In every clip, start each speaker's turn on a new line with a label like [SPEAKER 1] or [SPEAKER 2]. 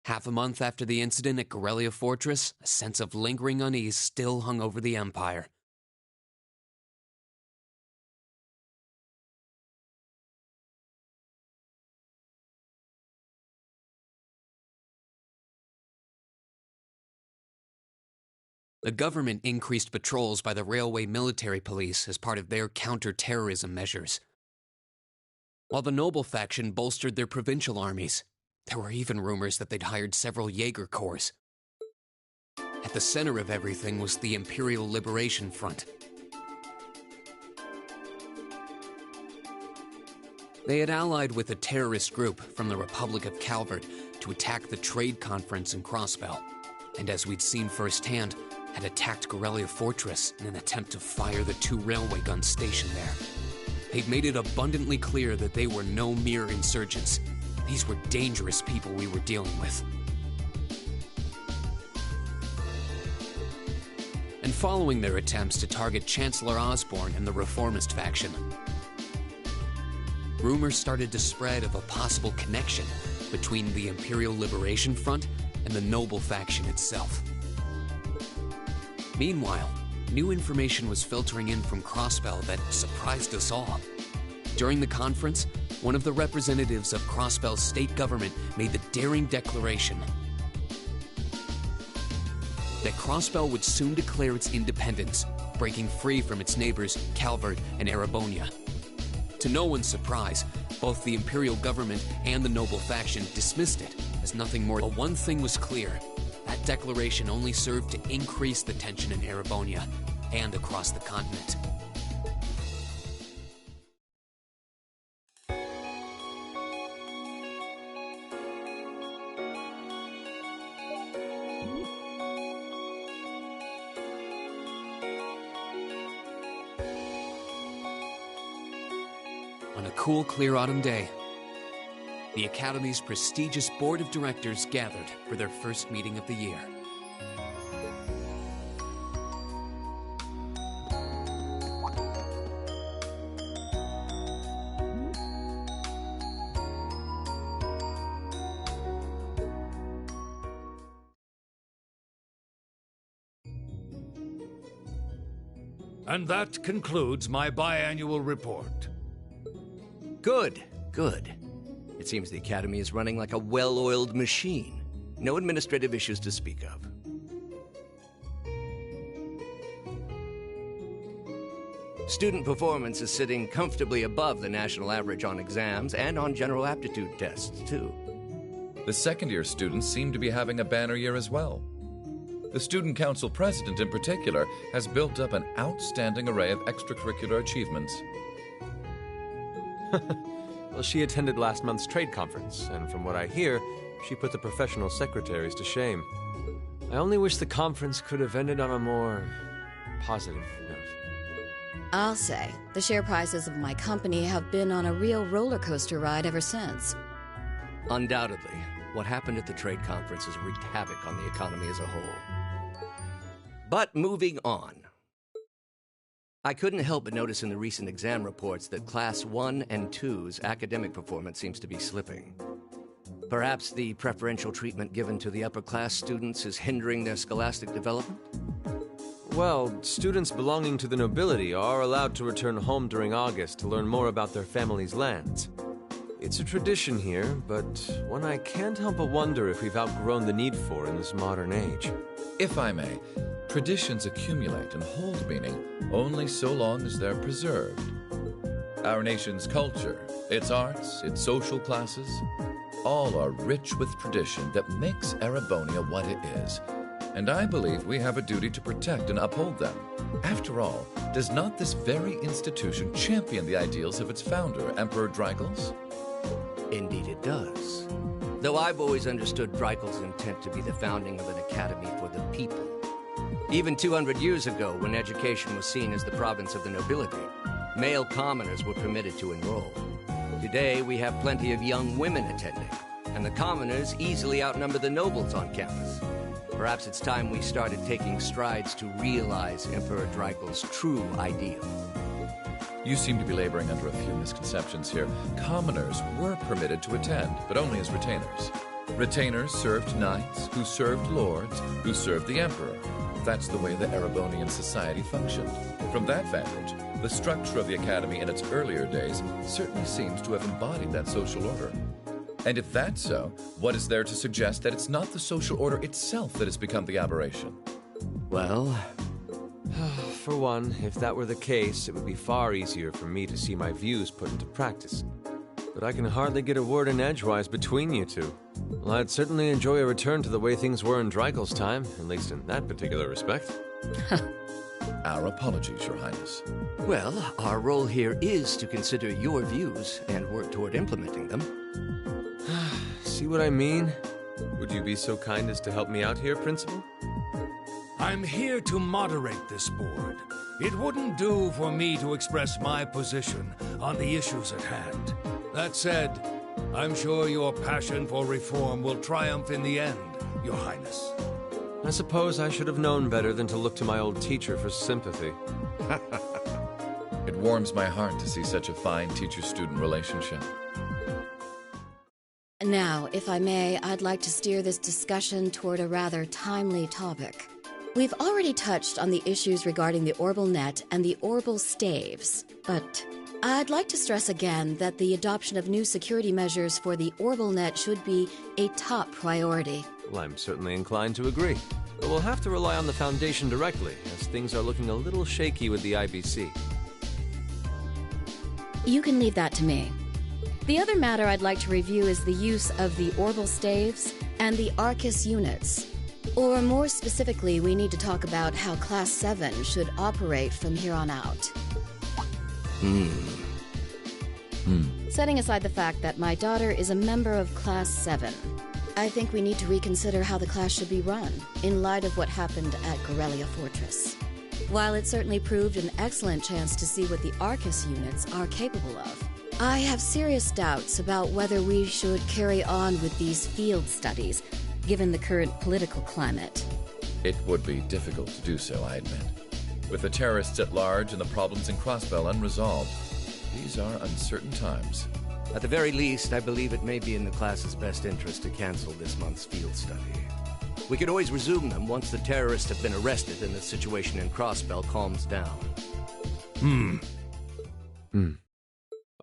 [SPEAKER 1] Half a month after the incident at Corellia Fortress, a sense of lingering unease still hung over the Empire. The government increased patrols by the railway military police as part of their counter-terrorism measures, while the noble faction bolstered their provincial armies. There were even rumors that they'd hired several Jaeger corps. At the center of everything was the Imperial Liberation Front. They had allied with a terrorist group from the Republic of Calvert to attack the trade conference in Crossbell, and as we'd seen firsthand, had attacked Corellia Fortress in an attempt to fire the 2 railway guns stationed there. They'd made it abundantly clear that they were no mere insurgents. These were dangerous people we were dealing with. And following their attempts to target Chancellor Osborne and the reformist faction, rumors started to spread of a possible connection between the Imperial Liberation Front and the noble faction itself. Meanwhile, new information was filtering in from Crossbell that surprised us all. During the conference, one of the representatives of Crossbell's state government made the daring declaration that Crossbell would soon declare its independence, breaking free from its neighbors Calvert and Erebonia. To no one's surprise, both the Imperial government and the noble faction dismissed it as nothing more. But one thing was clear: that declaration only served to increase the tension in Erebonia and across the continent. On a cool, clear autumn day, the Academy's prestigious board of directors gathered for their first meeting of the year.
[SPEAKER 2] And that concludes my biannual report.
[SPEAKER 3] Good, good. It seems the Academy is running like a well-oiled machine. No administrative issues to speak of. Student performance is sitting comfortably above the national average on exams and on general aptitude tests, too.
[SPEAKER 4] The second-year students seem to be having a banner year as well. The Student Council President, in particular, has built up an outstanding array of extracurricular achievements.
[SPEAKER 5] Well, she attended last month's trade conference, and from what I hear, she put the professional secretaries to shame. I only wish the conference could have ended on a more positive note.
[SPEAKER 6] I'll say, the share prices of my company have been on a real roller coaster ride ever since.
[SPEAKER 3] Undoubtedly, what happened at the trade conference has wreaked havoc on the economy as a whole. But moving on. I couldn't help but notice in the recent exam reports that Class 1 and 2's academic performance seems to be slipping. Perhaps the preferential treatment given to the upper-class students is hindering their scholastic development?
[SPEAKER 5] Well, students belonging to the nobility are allowed to return home during August to learn more about their family's lands. It's a tradition here, but one I can't help but wonder if we've outgrown the need for in this modern age.
[SPEAKER 4] If I may, traditions accumulate and hold meaning only so long as they're preserved. Our nation's culture, its arts, its social classes, all are rich with tradition that makes Erebonia what it is. And I believe we have a duty to protect and uphold them. After all, does not this very institution champion the ideals of its founder, Emperor Dreigels?
[SPEAKER 3] Indeed it does. Though I've always understood Dreigels' intent to be the founding of an academy for the people. Even 200 years ago, when education was seen as the province of the nobility, male commoners were permitted to enroll. Today, we have plenty of young women attending, and the commoners easily outnumber the nobles on campus. Perhaps it's time we started taking strides to realize Emperor Dreigels' true ideal.
[SPEAKER 4] You seem to be laboring under a few misconceptions here. Commoners were permitted to attend, but only as retainers. Retainers served knights, who served lords, who served the emperor. That's the way the Erebonian society functioned. From that vantage, the structure of the academy in its earlier days certainly seems to have embodied that social order. And if that's so, what is there to suggest that it's not the social order itself that has become the aberration?
[SPEAKER 3] Well,
[SPEAKER 5] For one, if that were the case, it would be far easier for me to see my views put into practice. But I can hardly get a word in edgewise between you two. Well, I'd certainly enjoy a return to the way things were in Dreikel's time, at least in that particular respect.
[SPEAKER 4] Our apologies, Your Highness.
[SPEAKER 3] well, our role here is to consider your views and work toward implementing them.
[SPEAKER 5] See what I mean? Would you be so kind as to help me out here, Principal?
[SPEAKER 2] I'm here to moderate this board. It wouldn't do for me to express my position on the issues at hand. That said, I'm sure your passion for reform will triumph in the end, Your Highness.
[SPEAKER 5] I suppose I should have known better than to look to my old teacher for sympathy.
[SPEAKER 4] It warms my heart to see such a fine teacher-student relationship.
[SPEAKER 6] Now, if I may, I'd like to steer this discussion toward a rather timely topic. We've already touched on the issues regarding the Orbal Net and the Orbal Staves, but I'd like to stress again that the adoption of new security measures for the Orbal Net should be a top priority.
[SPEAKER 5] Well, I'm certainly inclined to agree. But we'll have to rely on the Foundation directly, as things are looking a little shaky with the IBC.
[SPEAKER 6] You can leave that to me. The other matter I'd like to review is the use of the Orbal Staves and the Arcus units. Or more specifically, we need to talk about how Class 7 should operate from here on out. Setting aside the fact that my daughter is a member of Class 7, I think we need to reconsider how the class should be run, in light of what happened at Gorelia Fortress. While it certainly proved an excellent chance to see what the Arcus units are capable of, I have serious doubts about whether we should carry on with these field studies, given the current political climate.
[SPEAKER 4] It would be difficult to do so, I admit. With the terrorists at large and the problems in Crossbell unresolved, these are uncertain times.
[SPEAKER 3] At the very least, I believe it may be in the class's best interest to cancel this month's field study. We could always resume them once the terrorists have been arrested and the situation in Crossbell calms down.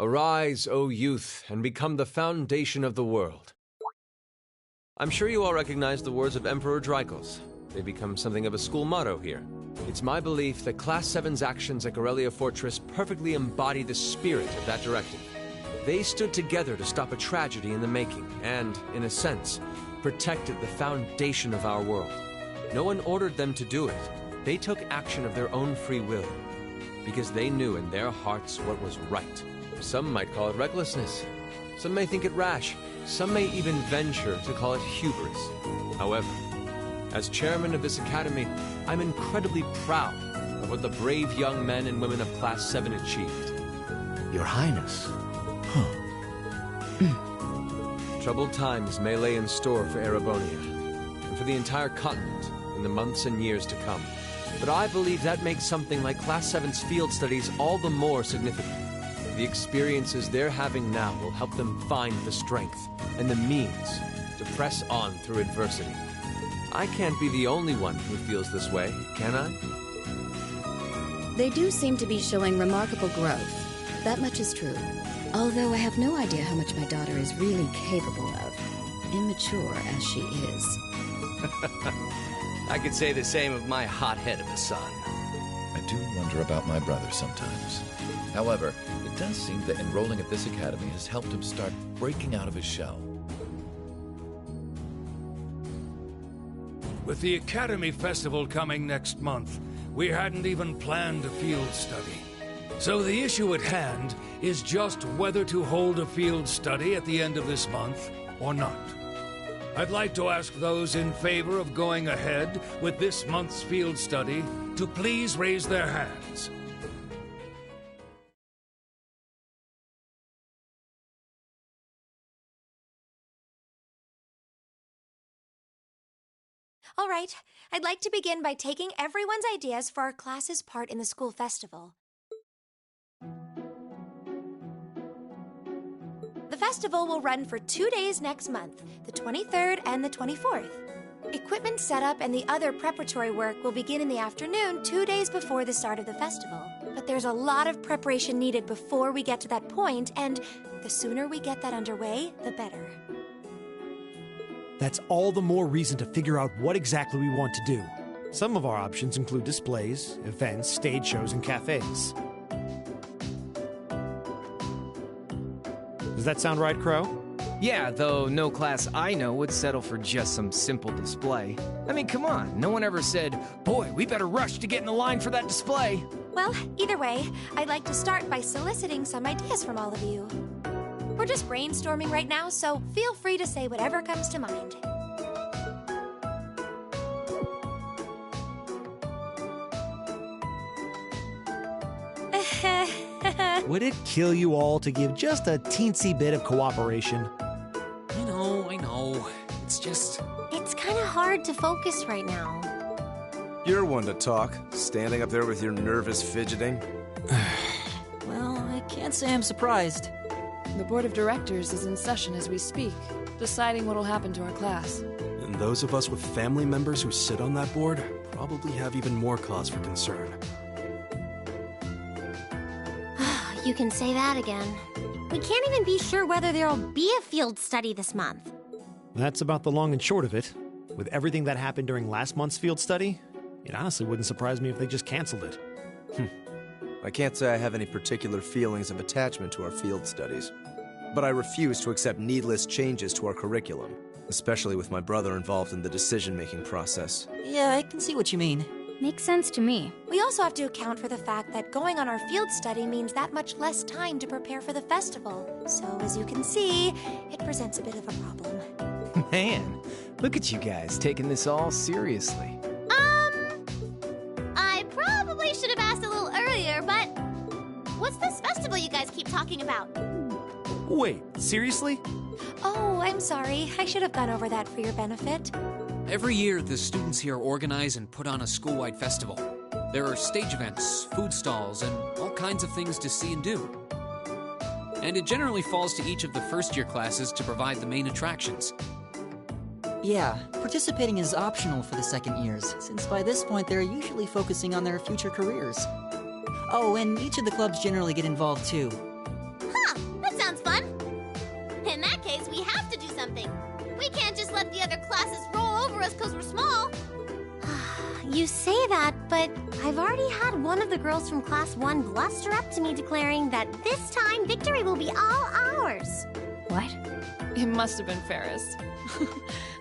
[SPEAKER 5] Arise, O youth, and become the foundation of the world. I'm sure you all recognize the words of Emperor Dreikel's. They become something of a school motto here. It's my belief that Class 7's actions at Gorelia Fortress perfectly embody the spirit of that directive. They stood together to stop a tragedy in the making and, in a sense, protected the foundation of our world. No one ordered them to do it. They took action of their own free will, because they knew in their hearts what was right. Some might call it recklessness. Some may think it rash. Some may even venture to call it hubris. However, as chairman of this academy, I'm incredibly proud of what the brave young men and women of Class 7 achieved.
[SPEAKER 3] Your Highness.
[SPEAKER 5] Troubled times may lay in store for Erebonia, and for the entire continent in the months and years to come. But I believe that makes something like Class 7's field studies all the more significant. The experiences they're having now will help them find the strength and the means to press on through adversity. I can't be the only one who feels this way, can I?
[SPEAKER 6] They do seem to be showing remarkable growth. That much is true. Although I have no idea how much my daughter is really capable of, immature as she is.
[SPEAKER 3] I could say the same of my hothead of a son.
[SPEAKER 4] I do wonder about my brother sometimes. However, it does seem that enrolling at this academy has helped him start breaking out of his shell.
[SPEAKER 2] With the Academy Festival coming next month, we hadn't even planned a field study. So the issue at hand is just whether to hold a field study at the end of this month or not. I'd like to ask those in favor of going ahead with this month's field study to please raise their hands.
[SPEAKER 7] All right, I'd like to begin by taking everyone's ideas for our class's part in the school festival. The festival will run for 2 days next month, the 23rd and the 24th. Equipment setup and the other preparatory work will begin in the afternoon 2 days before the start of the festival. But there's a lot of preparation needed before we get to that point, and the sooner we get that underway, the better.
[SPEAKER 8] That's all the more reason to figure out what exactly we want to do. Some of our options include displays, events, stage shows, and cafes. Does that sound right, Crow?
[SPEAKER 9] Yeah, though no class I know would settle for just some simple display. I mean, come on, no one ever said, boy, we better rush to get in the line for that display.
[SPEAKER 7] Well, either way, I'd like to start by soliciting some ideas from all of you. We're just brainstorming right now, so feel free to say whatever comes to mind.
[SPEAKER 8] Would it kill you all to give just a teensy bit of cooperation?
[SPEAKER 1] I know. It's just...
[SPEAKER 7] It's kind of hard to focus right now.
[SPEAKER 10] You're one to talk, standing up there with your nervous fidgeting.
[SPEAKER 11] Well, I can't say I'm surprised.
[SPEAKER 12] The board of directors is in session as we speak, deciding what'll happen to our class.
[SPEAKER 13] And those of us with family members who sit on that board probably have even more cause for concern.
[SPEAKER 14] You can say that again. We can't even be sure whether there'll be a field study this month.
[SPEAKER 8] That's about the long and short of it. With everything that happened during last month's field study, it honestly wouldn't surprise me if they just canceled it.
[SPEAKER 10] I can't say I have any particular feelings of attachment to our field studies, but I refuse to accept needless changes to our curriculum, especially with my brother involved in the decision-making process.
[SPEAKER 11] Yeah, I can see what you mean.
[SPEAKER 14] Makes sense to me.
[SPEAKER 7] We also have to account for the fact that going on our field study means that much less time to prepare for the festival. So, as you can see, it presents a bit of a problem.
[SPEAKER 9] Man, look at you guys taking this all seriously.
[SPEAKER 14] I probably should have asked a little earlier, but what's this festival you guys keep talking about?
[SPEAKER 8] Wait, seriously?
[SPEAKER 7] Oh, I'm sorry. I should have gone over that for your benefit.
[SPEAKER 1] Every year, the students here organize and put on a school-wide festival. There are stage events, food stalls, and all kinds of things to see and do. And it generally falls to each of the first-year classes to provide the main attractions.
[SPEAKER 11] Yeah, participating is optional for the second years, since by this point they're usually focusing on their future careers. Oh, and each of the clubs generally get involved too.
[SPEAKER 14] Huh, that sounds fun. In that case, we have to do something. We can't just let the other classes roll over us because we're small. You say that, but I've already had one of the girls from Class 1 bluster up to me declaring that this time victory will be all ours.
[SPEAKER 12] What? It must have been Ferris.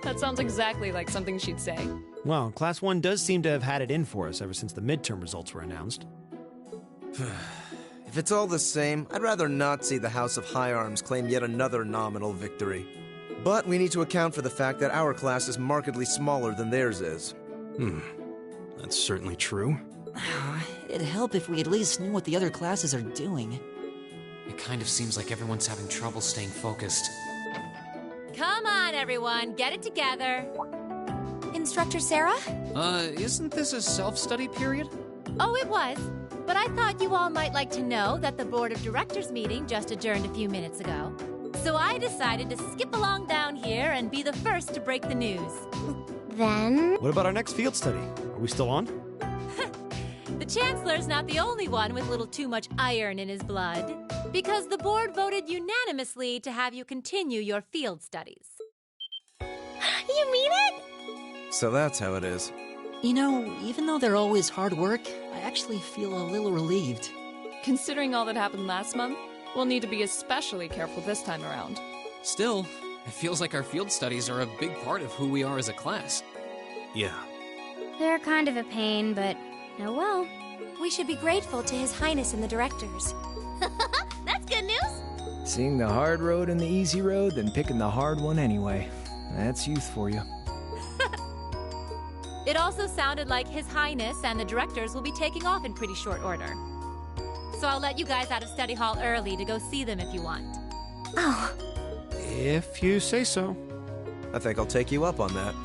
[SPEAKER 12] That sounds exactly like something she'd say.
[SPEAKER 8] Well, Class 1 does seem to have had it in for us ever since the midterm results were announced.
[SPEAKER 10] If it's all the same, I'd rather not see the House of High Arms claim yet another nominal victory. But we need to account for the fact that our class is markedly smaller than theirs is.
[SPEAKER 13] That's certainly true.
[SPEAKER 11] It'd help if we at least knew what the other classes are doing.
[SPEAKER 1] It kind of seems like everyone's having trouble staying focused.
[SPEAKER 15] Come on, everyone, get it together.
[SPEAKER 7] Instructor Sarah?
[SPEAKER 1] Isn't this a self-study period?
[SPEAKER 15] Oh, it was. But I thought you all might like to know that the Board of Directors meeting just adjourned a few minutes ago. So I decided to skip along down here and be the first to break the news.
[SPEAKER 14] Then?
[SPEAKER 8] What about our next field study? Are we still on?
[SPEAKER 15] The Chancellor's not the only one with a little too much iron in his blood, because the board voted unanimously to have you continue your field studies.
[SPEAKER 14] You mean it?
[SPEAKER 10] So that's how it is.
[SPEAKER 11] You know, even though they're always hard work, I actually feel a little relieved.
[SPEAKER 12] Considering all that happened last month, we'll need to be especially careful this time around.
[SPEAKER 1] Still, it feels like our field studies are a big part of who we are as a class.
[SPEAKER 13] Yeah.
[SPEAKER 14] They're kind of a pain, but oh well.
[SPEAKER 7] We should be grateful to His Highness and the directors.
[SPEAKER 14] That's good news.
[SPEAKER 9] Seeing the hard road and the easy road, then picking the hard one anyway. That's youth for you.
[SPEAKER 15] It also sounded like His Highness and the directors will be taking off in pretty short order. So I'll let you guys out of study hall early to go see them if you want.
[SPEAKER 14] Oh.
[SPEAKER 8] If you say so.
[SPEAKER 10] I think I'll take you up on that.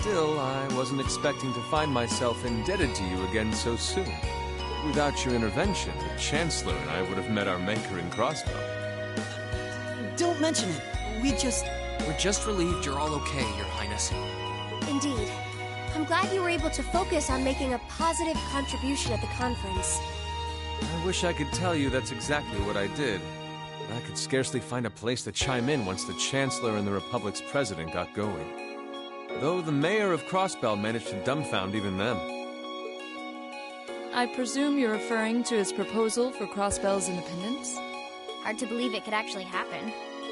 [SPEAKER 5] Still, I wasn't expecting to find myself indebted to you again so soon. Without your intervention, the Chancellor and I would have met our maker in Crossbow.
[SPEAKER 11] Don't mention it. We're
[SPEAKER 1] just relieved you're all okay, Your Highness.
[SPEAKER 7] Indeed. I'm glad you were able to focus on making a positive contribution at the conference.
[SPEAKER 5] I wish I could tell you that's exactly what I did. But I could scarcely find a place to chime in once the Chancellor and the Republic's president got going. Though the mayor of Crossbell managed to dumbfound even them.
[SPEAKER 12] I presume you're referring to his proposal for Crossbell's independence?
[SPEAKER 14] Hard to believe it could actually happen.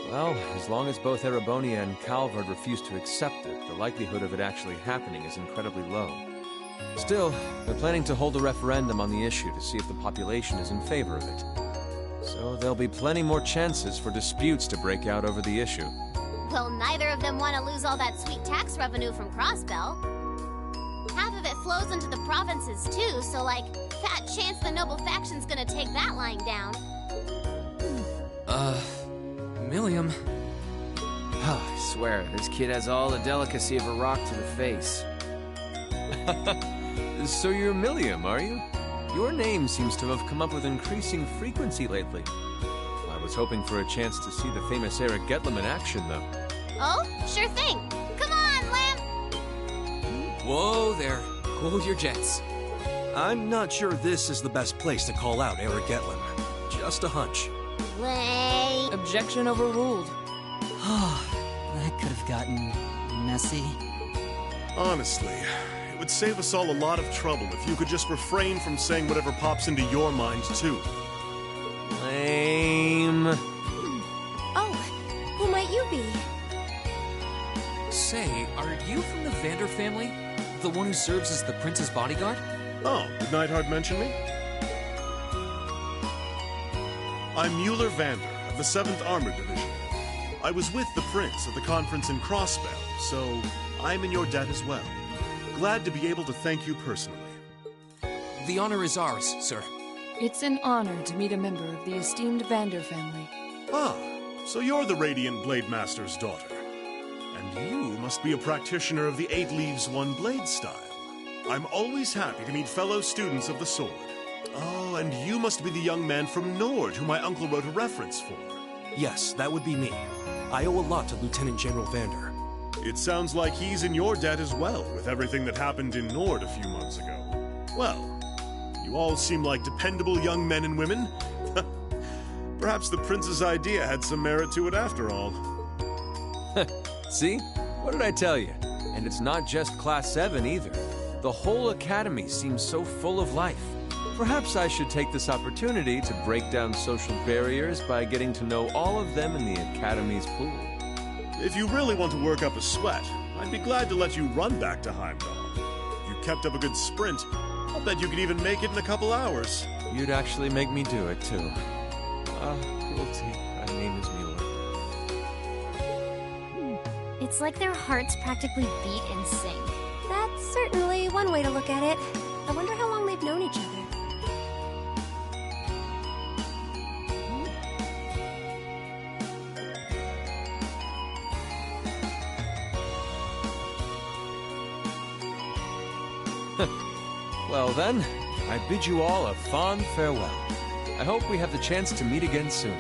[SPEAKER 5] Well, as long as both Erebonia and Calvard refuse to accept it, the likelihood of it actually happening is incredibly low. Still, they're planning to hold a referendum on the issue to see if the population is in favor of it. So there'll be plenty more chances for disputes to break out over the issue.
[SPEAKER 14] Well, neither of them want to lose all that sweet tax revenue from Crossbell. Half of it flows into the provinces too, so like, fat chance the noble faction's gonna take that lying down.
[SPEAKER 1] Milliam.
[SPEAKER 9] I swear, this kid has all the delicacy of a rock to the face.
[SPEAKER 5] So you're Milliam, are you? Your name seems to have come up with increasing frequency lately. I was hoping for a chance to see the famous Eric Getlem in action, though.
[SPEAKER 14] Oh, sure thing. Come on, Lamp!
[SPEAKER 1] Whoa there. Cool your jets.
[SPEAKER 13] I'm not sure this is the best place to call out Eric Getlem. Just a hunch.
[SPEAKER 14] Lay.
[SPEAKER 12] Objection overruled.
[SPEAKER 11] That could have gotten messy.
[SPEAKER 16] Honestly, it would save us all a lot of trouble if you could just refrain from saying whatever pops into your mind, too.
[SPEAKER 5] Lame.
[SPEAKER 7] Oh, who might you be?
[SPEAKER 1] Say, are you from the Vander family? The one who serves as the prince's bodyguard?
[SPEAKER 16] Oh, did Neidhart mention me? I'm Mueller Vander of the 7th Armored Division. I was with the prince at the conference in Crossbell, so I'm in your debt as well. Glad to be able to thank you personally.
[SPEAKER 1] The honor is ours, sir.
[SPEAKER 12] It's an honor to meet a member of the esteemed Vander family.
[SPEAKER 16] Ah, so you're the Radiant Blade Master's daughter. And you must be a practitioner of the 8 Leaves, 1 Blade style. I'm always happy to meet fellow students of the sword. Oh, and you must be the young man from Nord who my uncle wrote a reference for.
[SPEAKER 13] Yes, that would be me. I owe a lot to Lieutenant General Vander.
[SPEAKER 16] It sounds like he's in your debt as well, with everything that happened in Nord a few months ago. Well, you all seem like dependable young men and women. Perhaps the prince's idea had some merit to it after all.
[SPEAKER 5] See? What did I tell you? And it's not just Class 7 either. The whole academy seems so full of life. Perhaps I should take this opportunity to break down social barriers by getting to know all of them in the academy's pool.
[SPEAKER 16] If you really want to work up a sweat, I'd be glad to let you run back to Heimdall. You kept up a good sprint. I'll bet you could even make it in a couple hours.
[SPEAKER 5] You'd actually make me do it, too. Cruelty. My name is Mueller.
[SPEAKER 14] It's like their hearts practically beat in sync.
[SPEAKER 7] That's certainly one way to look at it. I wonder how long they've known each other.
[SPEAKER 5] Well then, I bid you all a fond farewell. I hope we have the chance to meet again soon.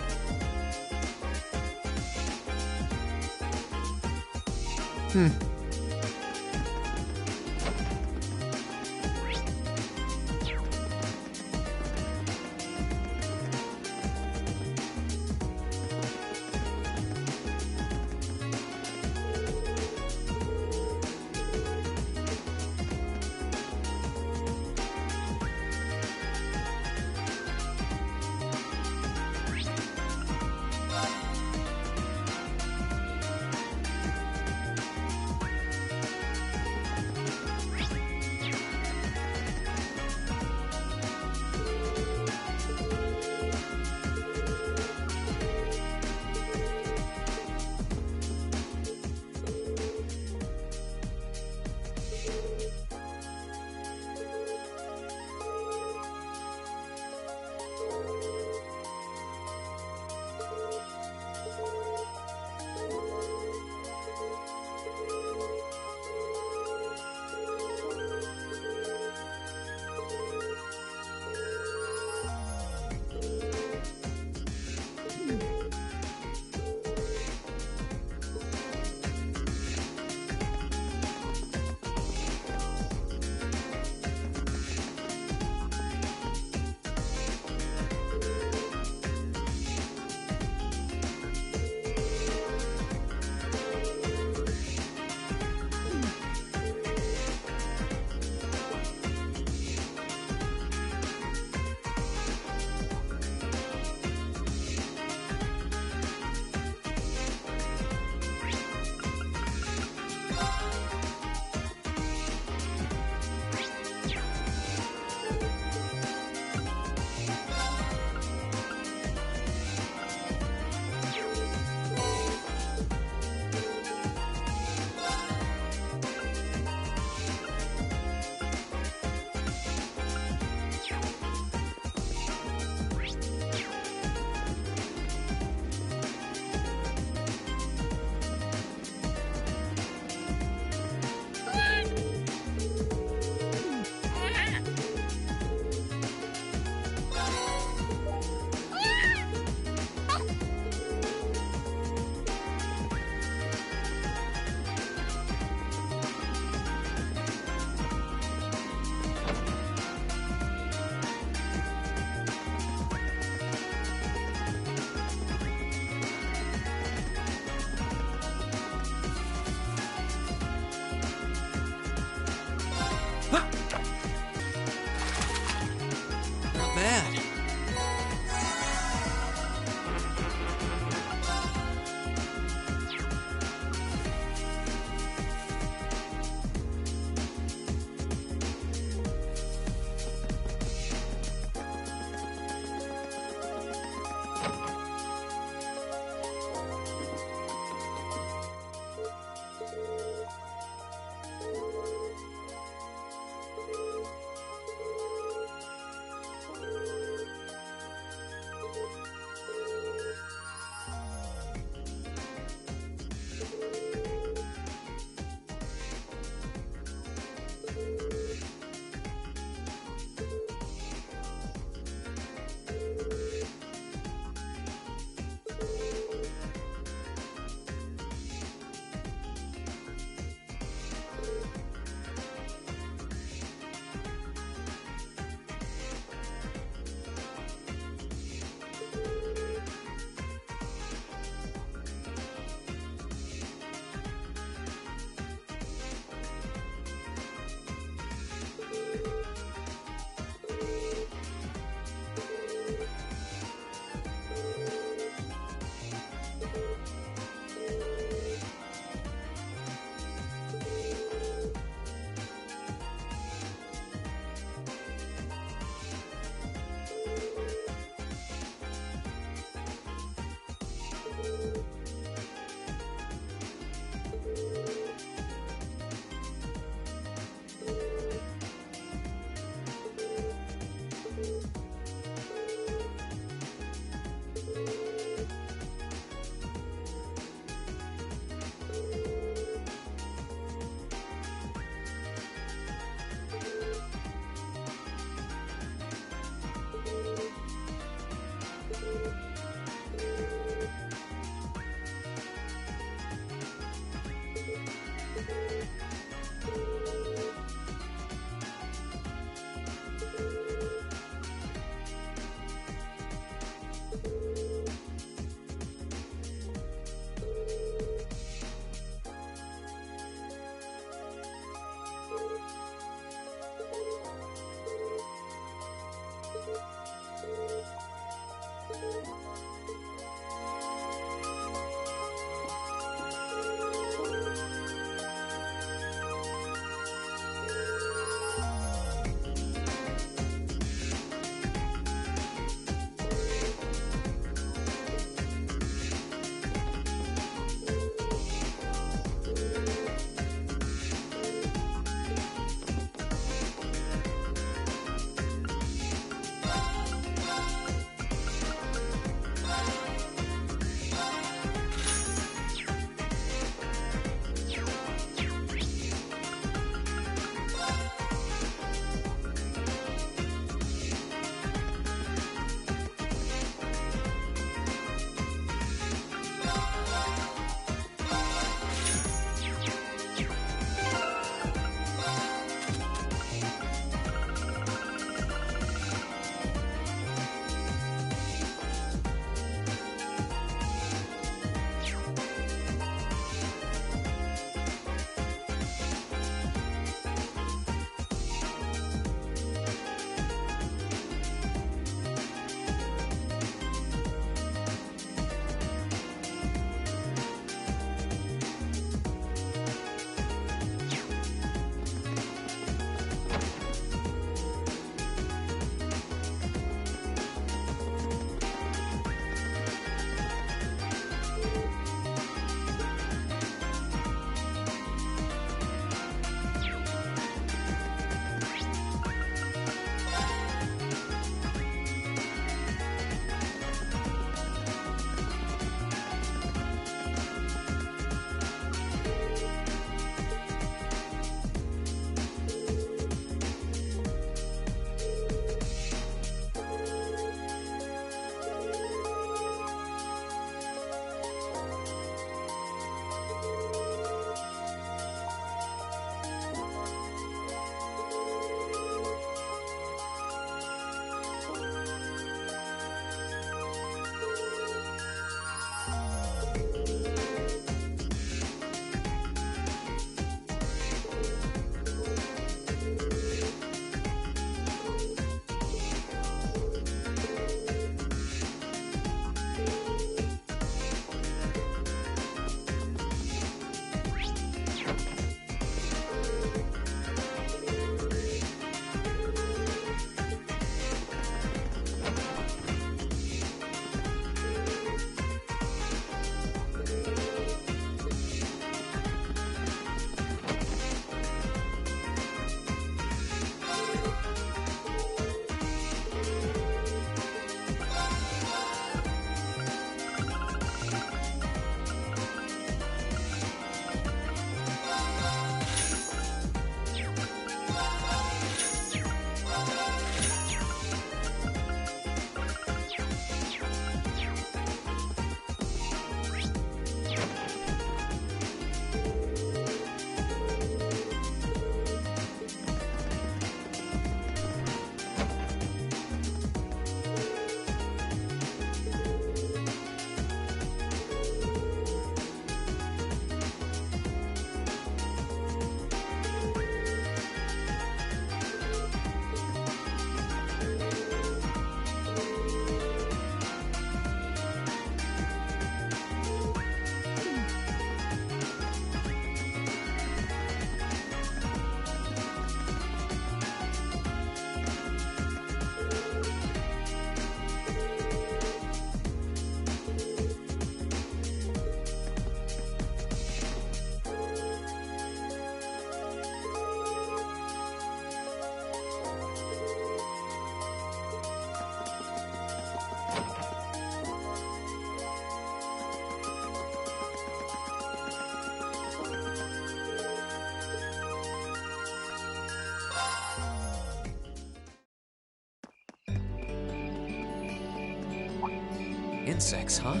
[SPEAKER 1] insects, huh?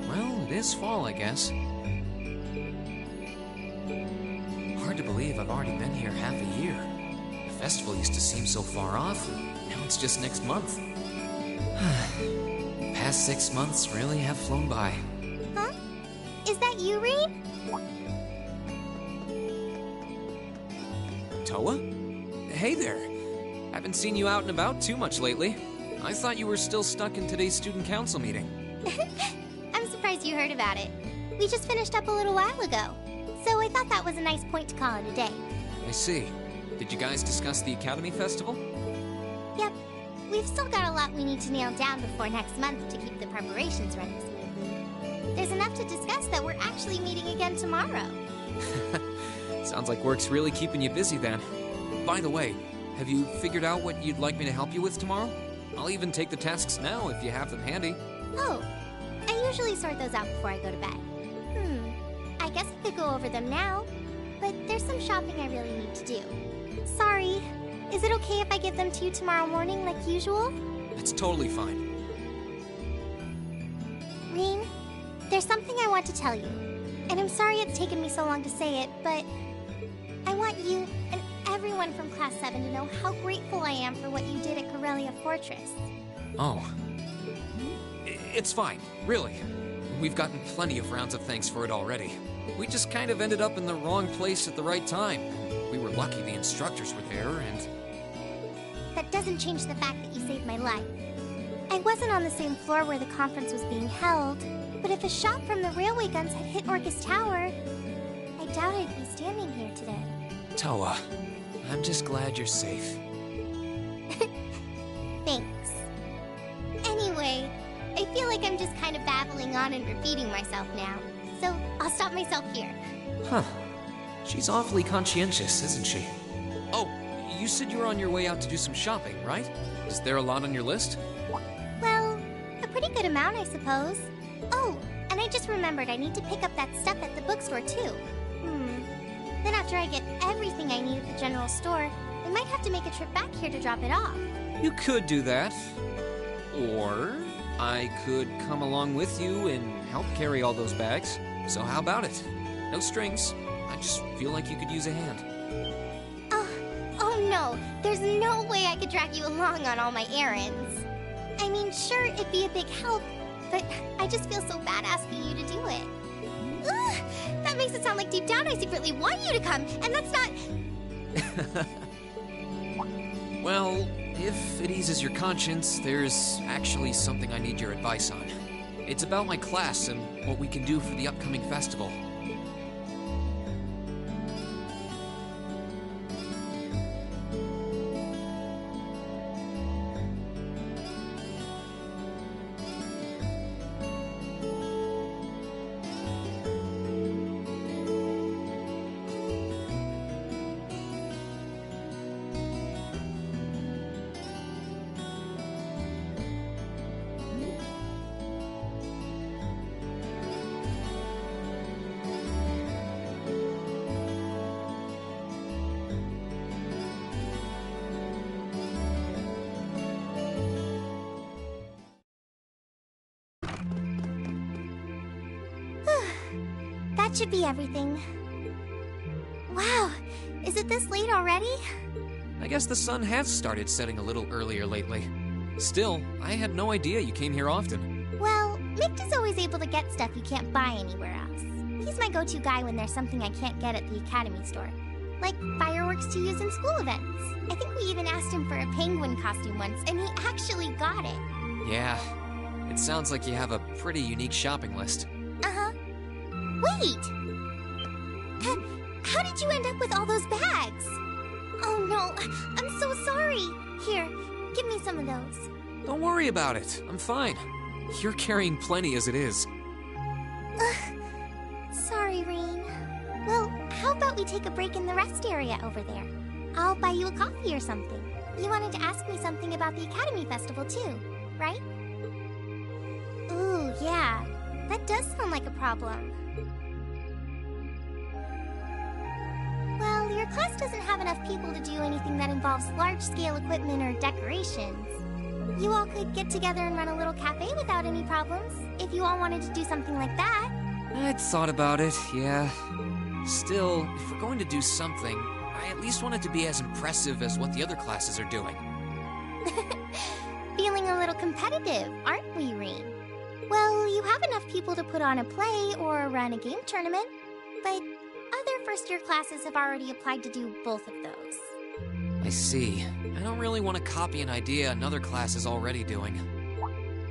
[SPEAKER 1] Well, it is fall, I guess. Hard to believe I've already been here half a year. The festival used to seem so far off, and now it's just next month. The past 6 months really have flown by.
[SPEAKER 14] Huh? Is that you, Reed?
[SPEAKER 1] Toa? Hey there. Haven't seen you out and about too much lately. I thought you were still stuck in today's student council meeting.
[SPEAKER 14] I'm surprised you heard about it. We just finished up a little while ago, so I thought that was a nice point to call it a day.
[SPEAKER 1] I see. Did you guys discuss the Academy Festival?
[SPEAKER 14] Yep. We've still got a lot we need to nail down before next month to keep the preparations running smoothly. There's enough to discuss that we're actually meeting again tomorrow.
[SPEAKER 1] Sounds like work's really keeping you busy then. By the way, have you figured out what you'd like me to help you with tomorrow? I'll even take the tasks now if you have them handy.
[SPEAKER 14] Oh, I usually sort those out before I go to bed. I guess I could go over them now, but there's some shopping I really need to do. Sorry, is it okay if I give them to you tomorrow morning like usual?
[SPEAKER 1] That's totally fine.
[SPEAKER 14] Reen, there's something I want to tell you, and I'm sorry it's taken me so long to say it, but I want you and everyone from Class 7 to know how grateful I am for what you did at Corellia Fortress.
[SPEAKER 1] Oh. It's fine, really. We've gotten plenty of rounds of thanks for it already. We just kind of ended up in the wrong place at the right time. We were lucky the instructors were there, and...
[SPEAKER 14] That doesn't change the fact that you saved my life. I wasn't on the same floor where the conference was being held, but if a shot from the railway guns had hit Orcus Tower, I doubt I'd be standing here today.
[SPEAKER 1] Toa, I'm just glad you're safe.
[SPEAKER 14] Thanks. Anyway, I feel like I'm just kind of babbling on and repeating myself now, so I'll stop myself here.
[SPEAKER 1] Huh. She's awfully conscientious, isn't she? Oh, you said you were on your way out to do some shopping, right? Is there a lot on your list?
[SPEAKER 14] Well, a pretty good amount, I suppose. Oh, and I just remembered I need to pick up that stuff at the bookstore, too. Then after I get everything I need at the general store, I might have to make a trip back here to drop it off.
[SPEAKER 1] You could do that. Or I could come along with you and help carry all those bags. So how about it? No strings. I just feel like you could use a hand.
[SPEAKER 14] Oh no, there's no way I could drag you along on all my errands. I mean, sure, it'd be a big help, but I just feel so bad asking you to do it. Ugh, that makes it sound like deep down I secretly want you to come, and that's not...
[SPEAKER 1] Well, if it eases your conscience, there's actually something I need your advice on. It's about my class and what we can do for the upcoming festival.
[SPEAKER 14] That should be everything. Wow, is it this late already?
[SPEAKER 1] I guess the sun has started setting a little earlier lately. Still, I had no idea you came here often.
[SPEAKER 14] Well, Mick is always able to get stuff you can't buy anywhere else. He's my go-to guy when there's something I can't get at the Academy store. Like fireworks to use in school events. I think we even asked him for a penguin costume once, and he actually got it.
[SPEAKER 1] Yeah, it sounds like you have a pretty unique shopping list.
[SPEAKER 14] Uh-huh. Wait! How did you end up with all those bags? Oh no, I'm so sorry. Here, give me some of those.
[SPEAKER 1] Don't worry about it. I'm fine. You're carrying plenty as it is.
[SPEAKER 14] Sorry, Reen. Well, how about we take a break in the rest area over there? I'll buy you a coffee or something. You wanted to ask me something about the Academy Festival too, right? Ooh, yeah. That does sound like a problem. Well, your class doesn't have enough people to do anything that involves large-scale equipment or decorations. You all could get together and run a little cafe without any problems, if you all wanted to do something like that.
[SPEAKER 1] I'd thought about it, yeah. Still, if we're going to do something, I at least want it to be as impressive as what the other classes are doing.
[SPEAKER 14] Feeling a little competitive, aren't we, Rean? Well, you have enough people to put on a play or run a game tournament, but other first-year classes have already applied to do both of those.
[SPEAKER 1] I see. I don't really want to copy an idea another class is already doing.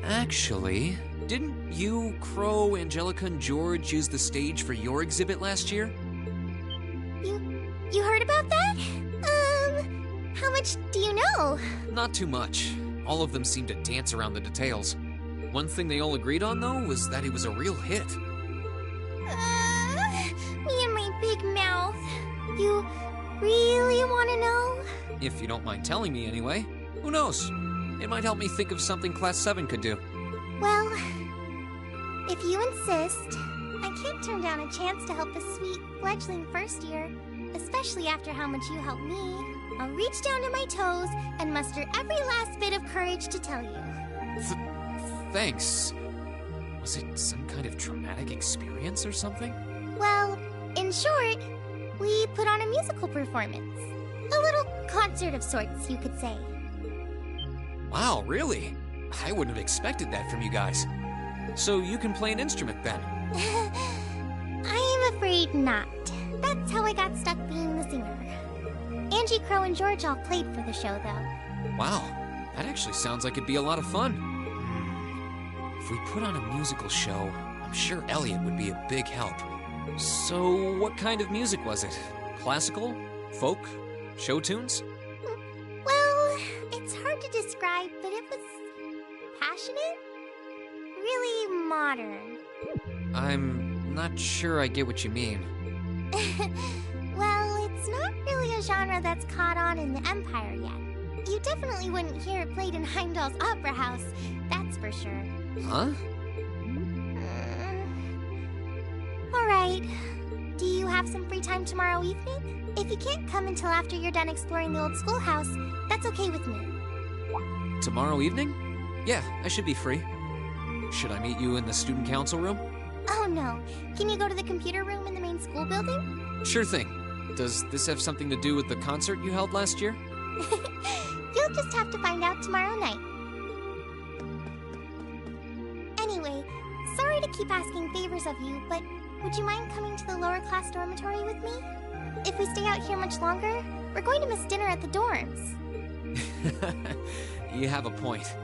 [SPEAKER 1] Actually, didn't you, Crow, Angelica, and George use the stage for your exhibit last year?
[SPEAKER 14] You heard about that? How much do you know?
[SPEAKER 1] Not too much. All of them seemed to dance around the details. One thing they all agreed on, though, was that it was a real hit.
[SPEAKER 14] Me and my big mouth. You really want to know?
[SPEAKER 1] If you don't mind telling me anyway. Who knows? It might help me think of something Class 7 could do.
[SPEAKER 14] Well, if you insist, I can't turn down a chance to help a sweet, fledgling first year, especially after how much you helped me. I'll reach down to my toes and muster every last bit of courage to tell you.
[SPEAKER 1] Thanks. Was it some kind of traumatic experience or something?
[SPEAKER 14] Well, in short, we put on a musical performance. A little concert of sorts, you could say.
[SPEAKER 1] Wow, really? I wouldn't have expected that from you guys. So you can play an instrument then?
[SPEAKER 14] I'm afraid not. That's how I got stuck being the singer. Angie, Crow, and George all played for the show, though.
[SPEAKER 1] Wow, that actually sounds like it'd be a lot of fun. If we put on a musical show, I'm sure Elliot would be a big help. So, what kind of music was it? Classical? Folk? Show tunes?
[SPEAKER 14] Well, it's hard to describe, but it was passionate. Really modern.
[SPEAKER 1] I'm not sure I get what you mean.
[SPEAKER 14] Well, it's not really a genre that's caught on in the Empire yet. You definitely wouldn't hear it played in Heimdall's Opera House, that's for sure.
[SPEAKER 1] Huh?
[SPEAKER 14] Alright. Do you have some free time tomorrow evening? If you can't come until after you're done exploring the old schoolhouse, that's okay with me.
[SPEAKER 1] Tomorrow evening? Yeah, I should be free. Should I meet you in the student council room?
[SPEAKER 14] Oh no. Can you go to the computer room in the main school building?
[SPEAKER 1] Sure thing. Does this have something to do with the concert you held last year?
[SPEAKER 14] You'll just have to find out tomorrow night. Anyway, sorry to keep asking favors of you, but would you mind coming to the lower class dormitory with me? If we stay out here much longer, we're going to miss dinner at the dorms.
[SPEAKER 1] You have a point.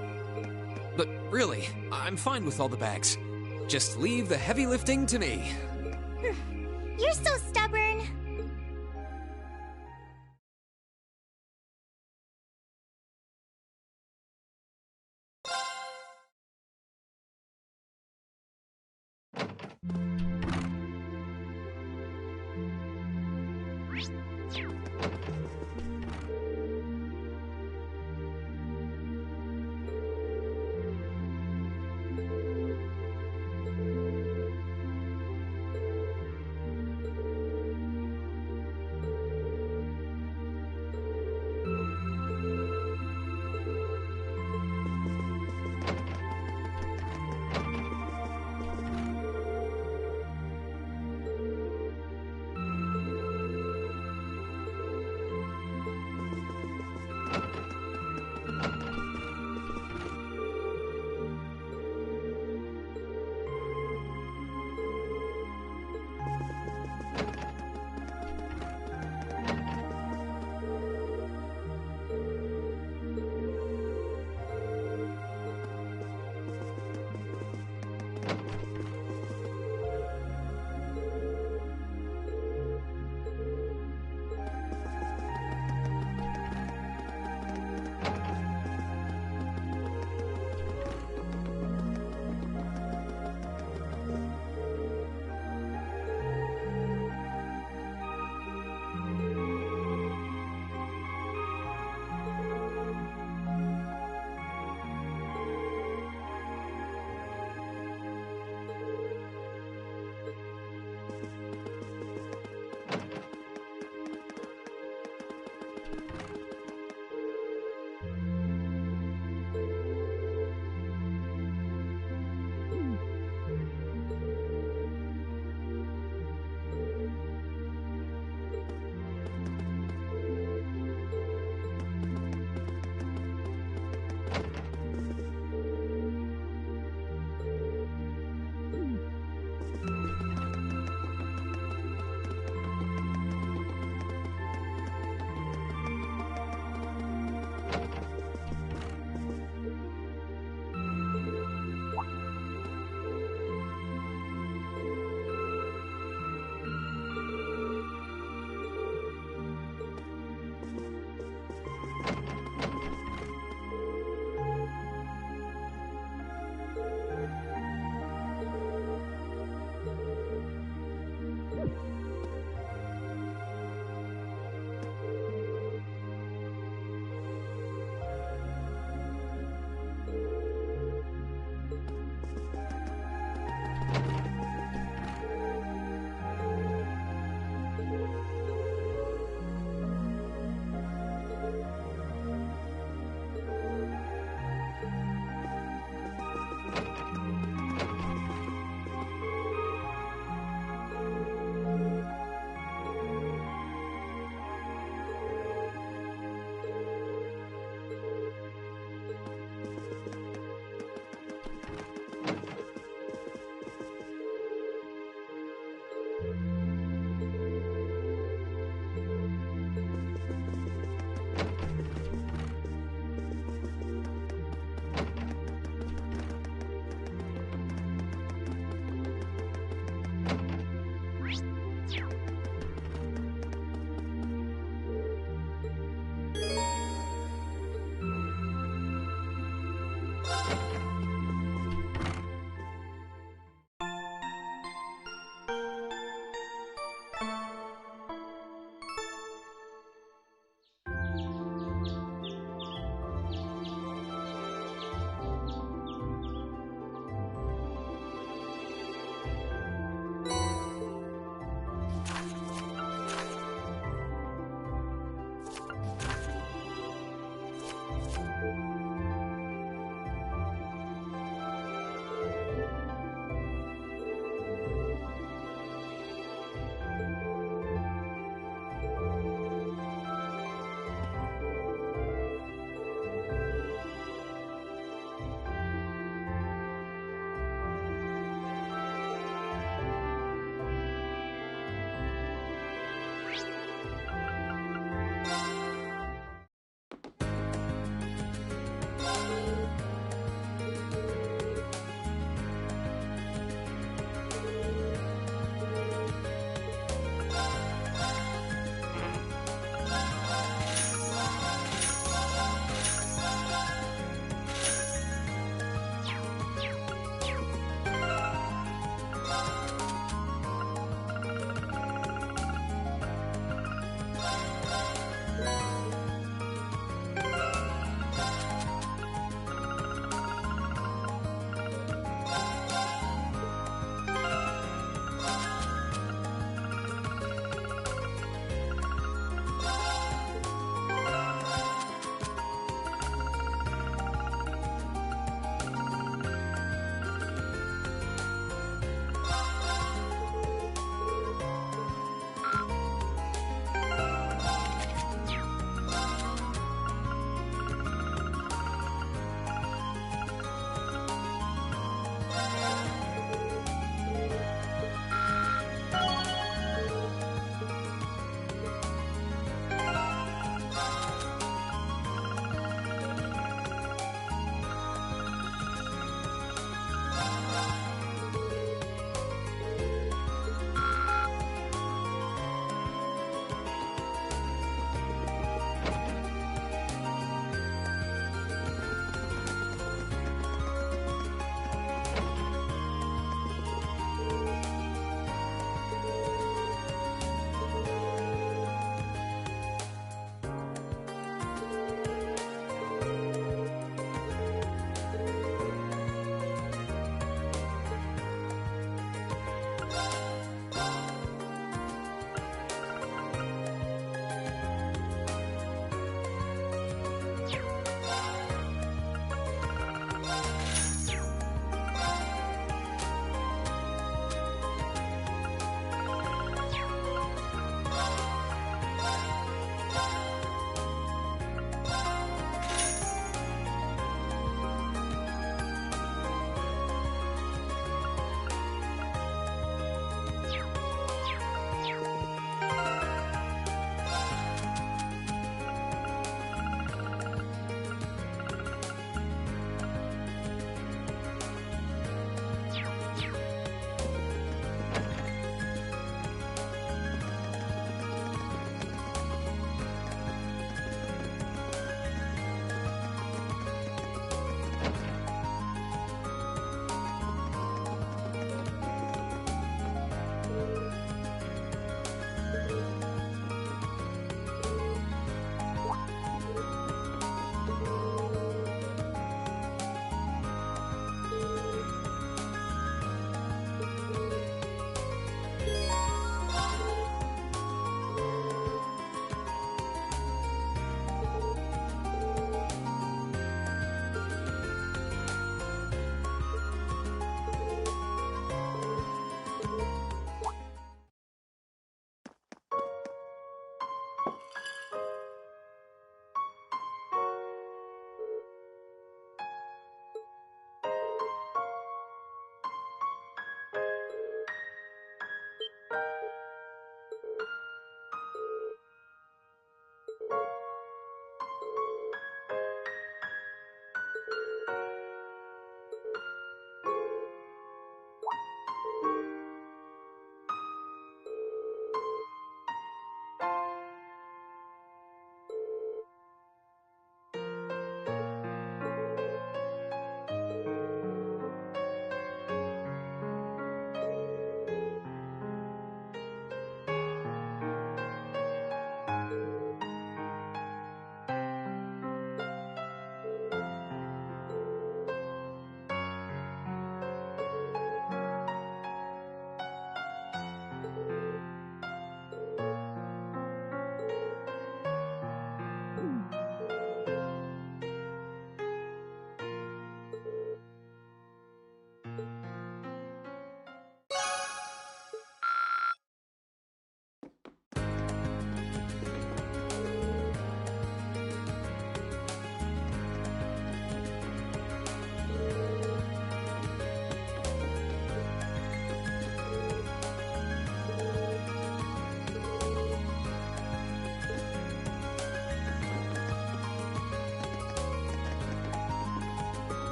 [SPEAKER 1] But really, I'm fine with all the bags. Just leave the heavy lifting to me.
[SPEAKER 14] You're so stubborn.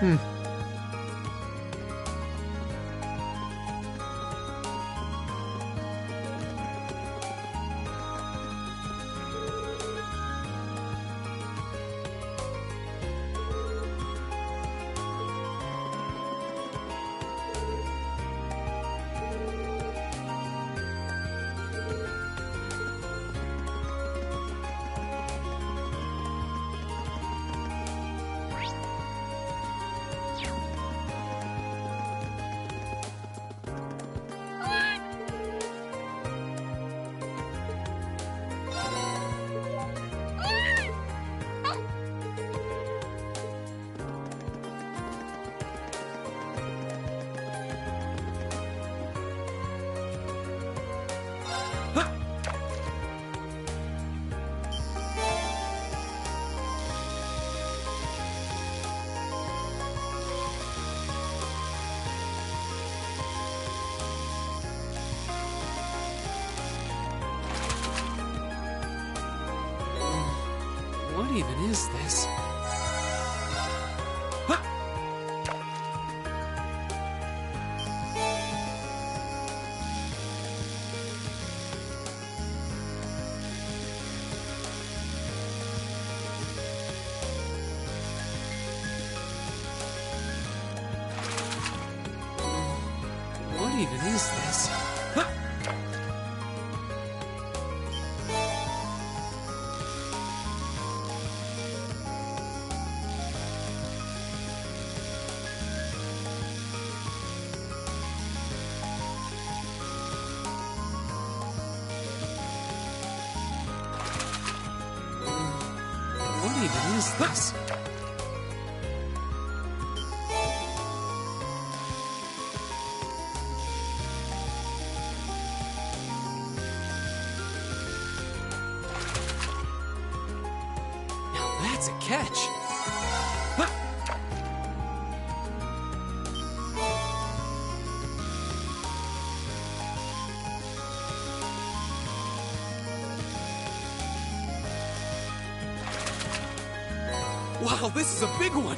[SPEAKER 1] What even is this? What even is this? What even is this? Now that's a catch. Wow, this is a big one!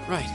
[SPEAKER 1] Right.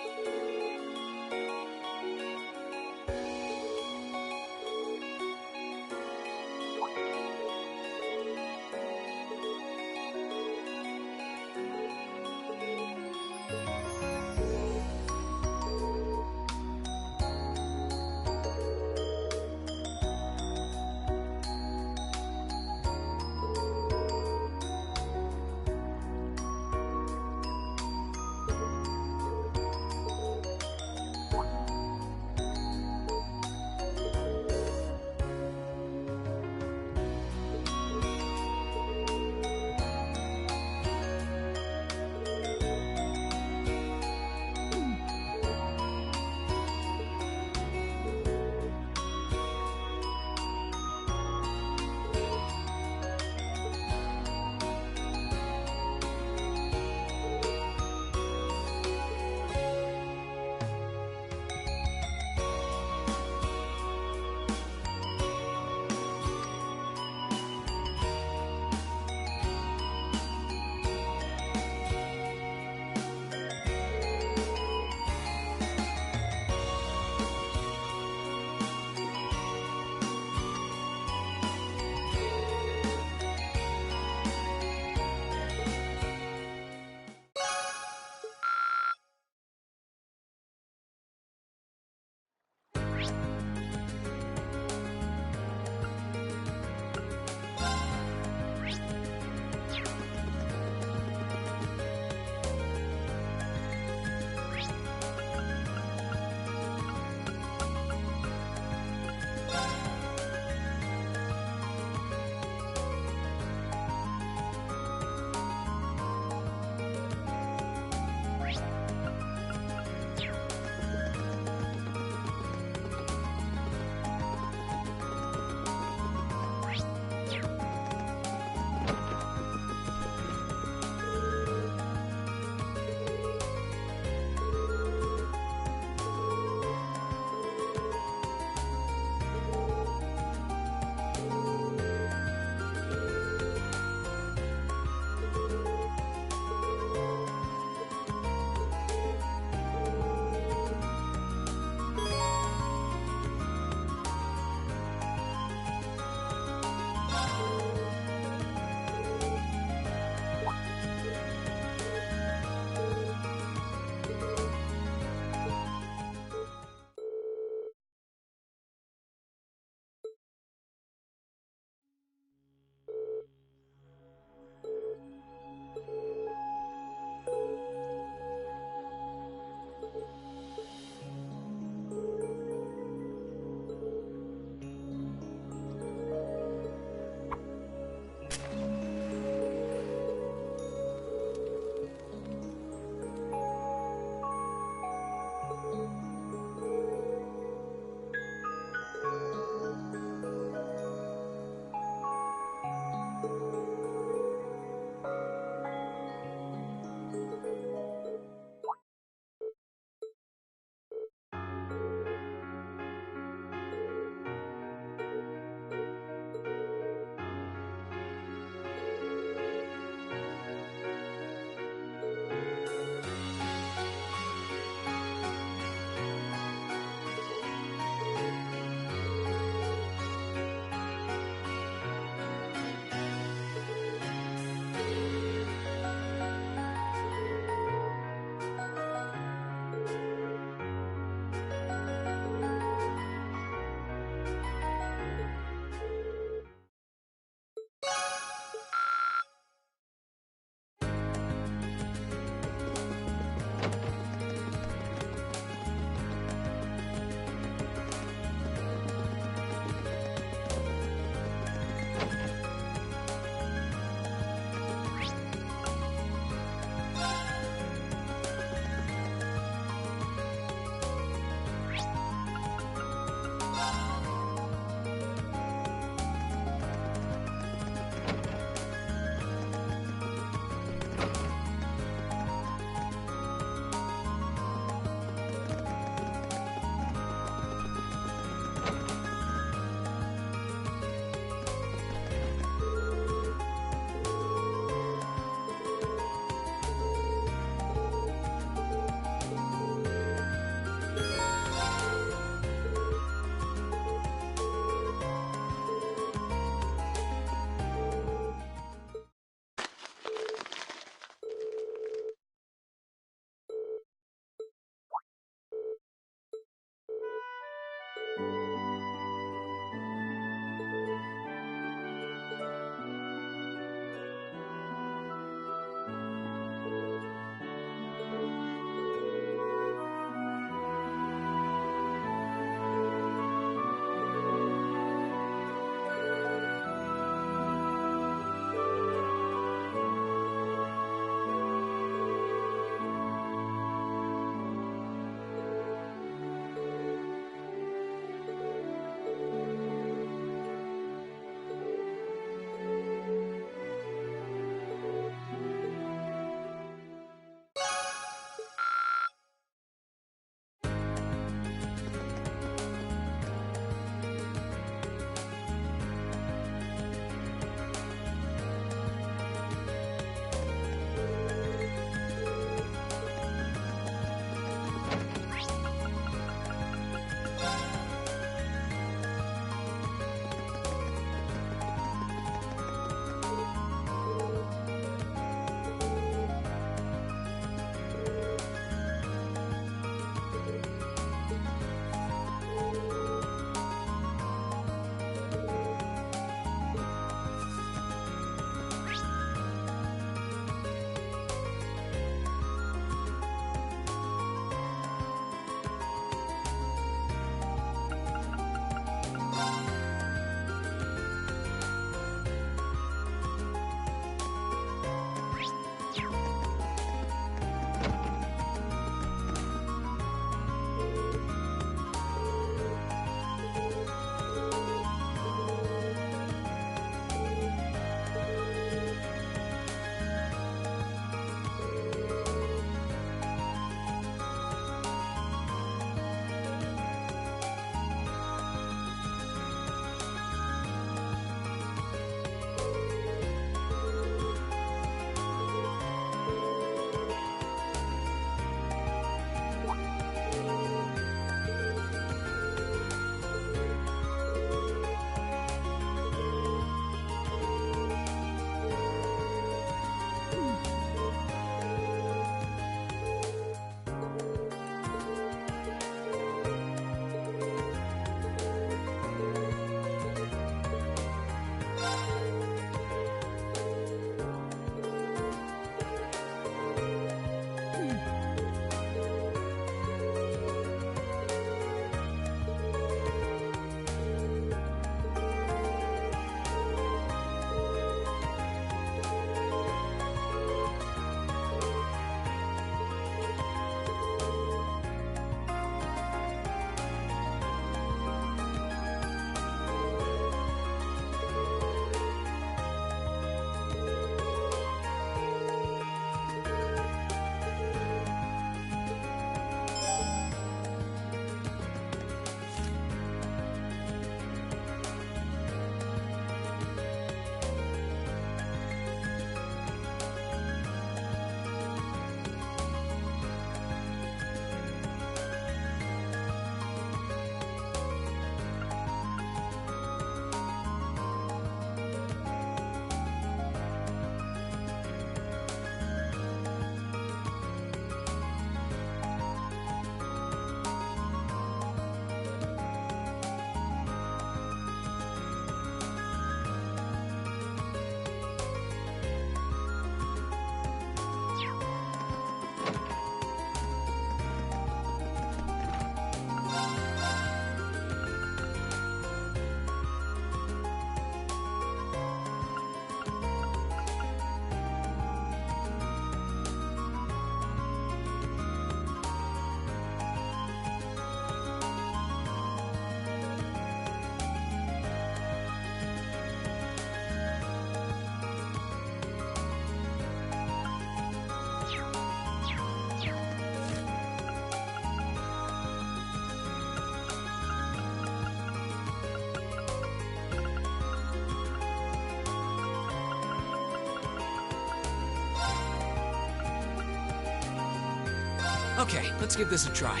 [SPEAKER 1] Okay, let's give this a try.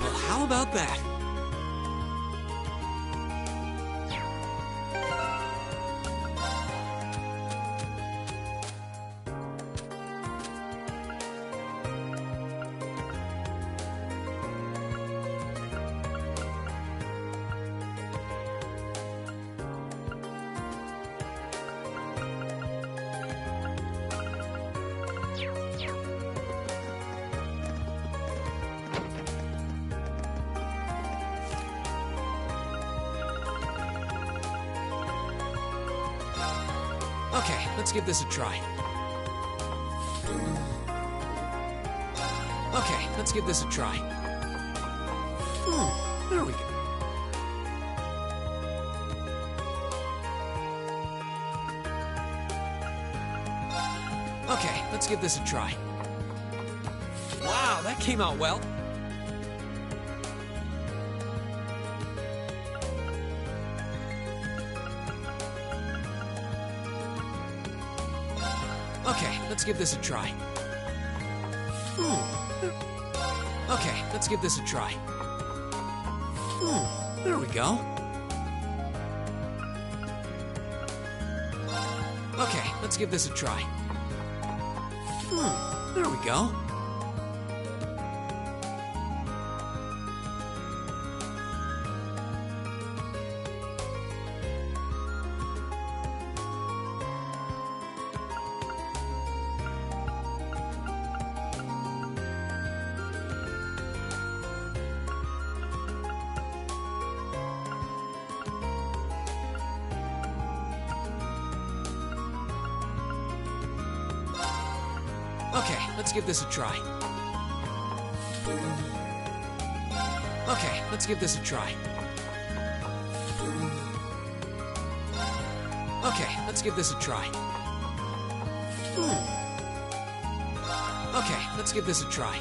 [SPEAKER 1] Well, how about that? Okay, let's give this a try. Okay, let's give this a try. There we go. Okay, let's give this a try. Wow, that came out well. Okay, let's give this a try. Okay, let's give this a try. There we go. Okay, let's give this a try. There we go. Okay, let's give this a try. Okay, let's give this a try. Okay, let's give this a try. Okay, let's give this a try.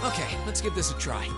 [SPEAKER 1] Okay, let's give this a try.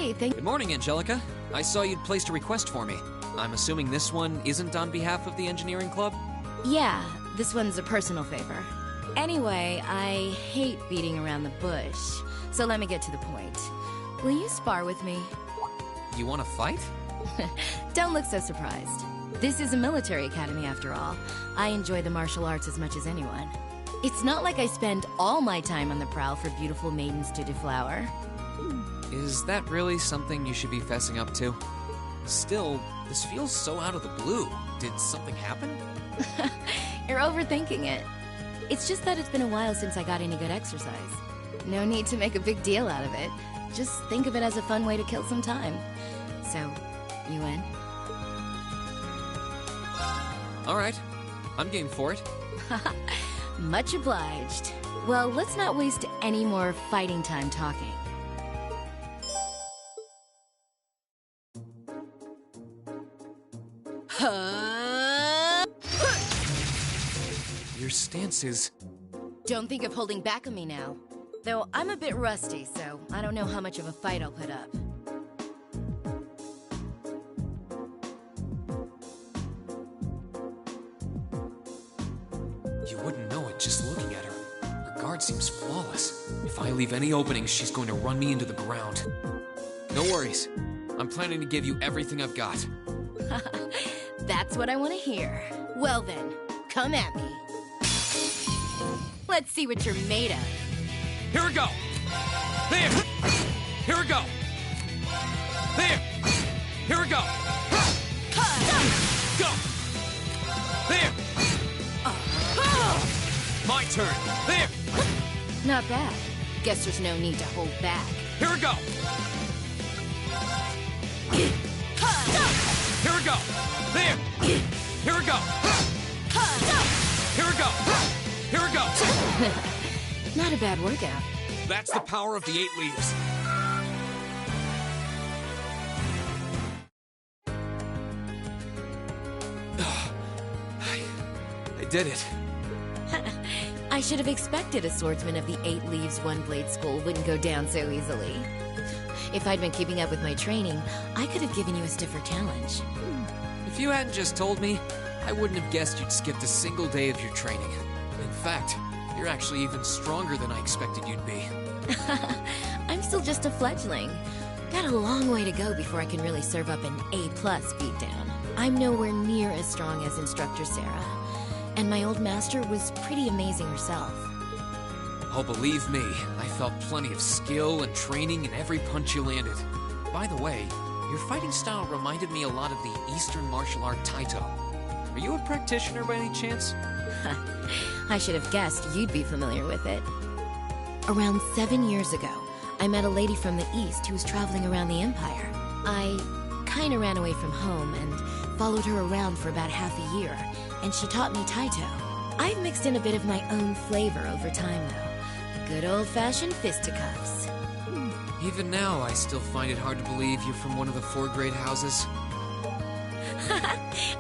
[SPEAKER 6] Hey,
[SPEAKER 1] Good morning, Angelica. I saw you'd placed a request for me. I'm assuming this one isn't on behalf of the engineering club?
[SPEAKER 6] Yeah, this one's a personal favor. Anyway, I hate beating around the bush, so let me get to the point. Will you spar with me?
[SPEAKER 1] You want to fight?
[SPEAKER 6] Don't look so surprised. This is a military academy after all. I enjoy the martial arts as much as anyone. It's not like I spend all my time on the prowl for beautiful maidens to deflower.
[SPEAKER 1] Is that really something you should be fessing up to? Still, this feels so out of the blue. Did something happen?
[SPEAKER 6] You're overthinking it. It's just that it's been a while since I got any good exercise. No need to make a big deal out of it. Just think of it as a fun way to kill some time. So, you in?
[SPEAKER 1] Alright, I'm game for it.
[SPEAKER 6] Much obliged. Well, let's not waste any more fighting time talking.
[SPEAKER 1] Your stance is...
[SPEAKER 6] Don't think of holding back on me now. Though I'm a bit rusty, so I don't know how much of a fight I'll put up.
[SPEAKER 1] You wouldn't know it just looking at her. Her guard seems flawless. If I leave any openings, she's going to run me into the ground. No worries. I'm planning to give you everything I've got.
[SPEAKER 6] That's what I want to hear. Well then, come at me. Let's see what you're made of.
[SPEAKER 2] Here we go! There! Here we go! There! Here we go! Go! There! My turn! There!
[SPEAKER 6] Not bad. Guess there's no need to hold back.
[SPEAKER 2] Here we go! Here we go! There! Here we go! Here we go! Here we go!
[SPEAKER 6] Not a bad workout.
[SPEAKER 2] That's the power of the 8 leaves.
[SPEAKER 1] I did it.
[SPEAKER 6] I should have expected a swordsman of the 8 Leaves One Blade School wouldn't go down so easily. If I'd been keeping up with my training, I could have given you a stiffer challenge.
[SPEAKER 1] If you hadn't just told me, I wouldn't have guessed you'd skipped a single day of your training. In fact, you're actually even stronger than I expected you'd be.
[SPEAKER 6] I'm still just a fledgling. Got a long way to go before I can really serve up an A+ beatdown. I'm nowhere near as strong as Instructor Sarah, and my old master was pretty amazing herself.
[SPEAKER 1] Oh, believe me, I felt plenty of skill and training in every punch you landed. By the way, your fighting style reminded me a lot of the Eastern martial art Taito. Are you a practitioner by any chance?
[SPEAKER 6] I should have guessed you'd be familiar with it. Around 7 years ago, I met a lady from the East who was traveling around the Empire. I kinda ran away from home and followed her around for about half a year, and she taught me Taito. I've mixed in a bit of my own flavor over time, though. Good old-fashioned fisticuffs.
[SPEAKER 1] Even now, I still find it hard to believe you're from one of the 4 great houses.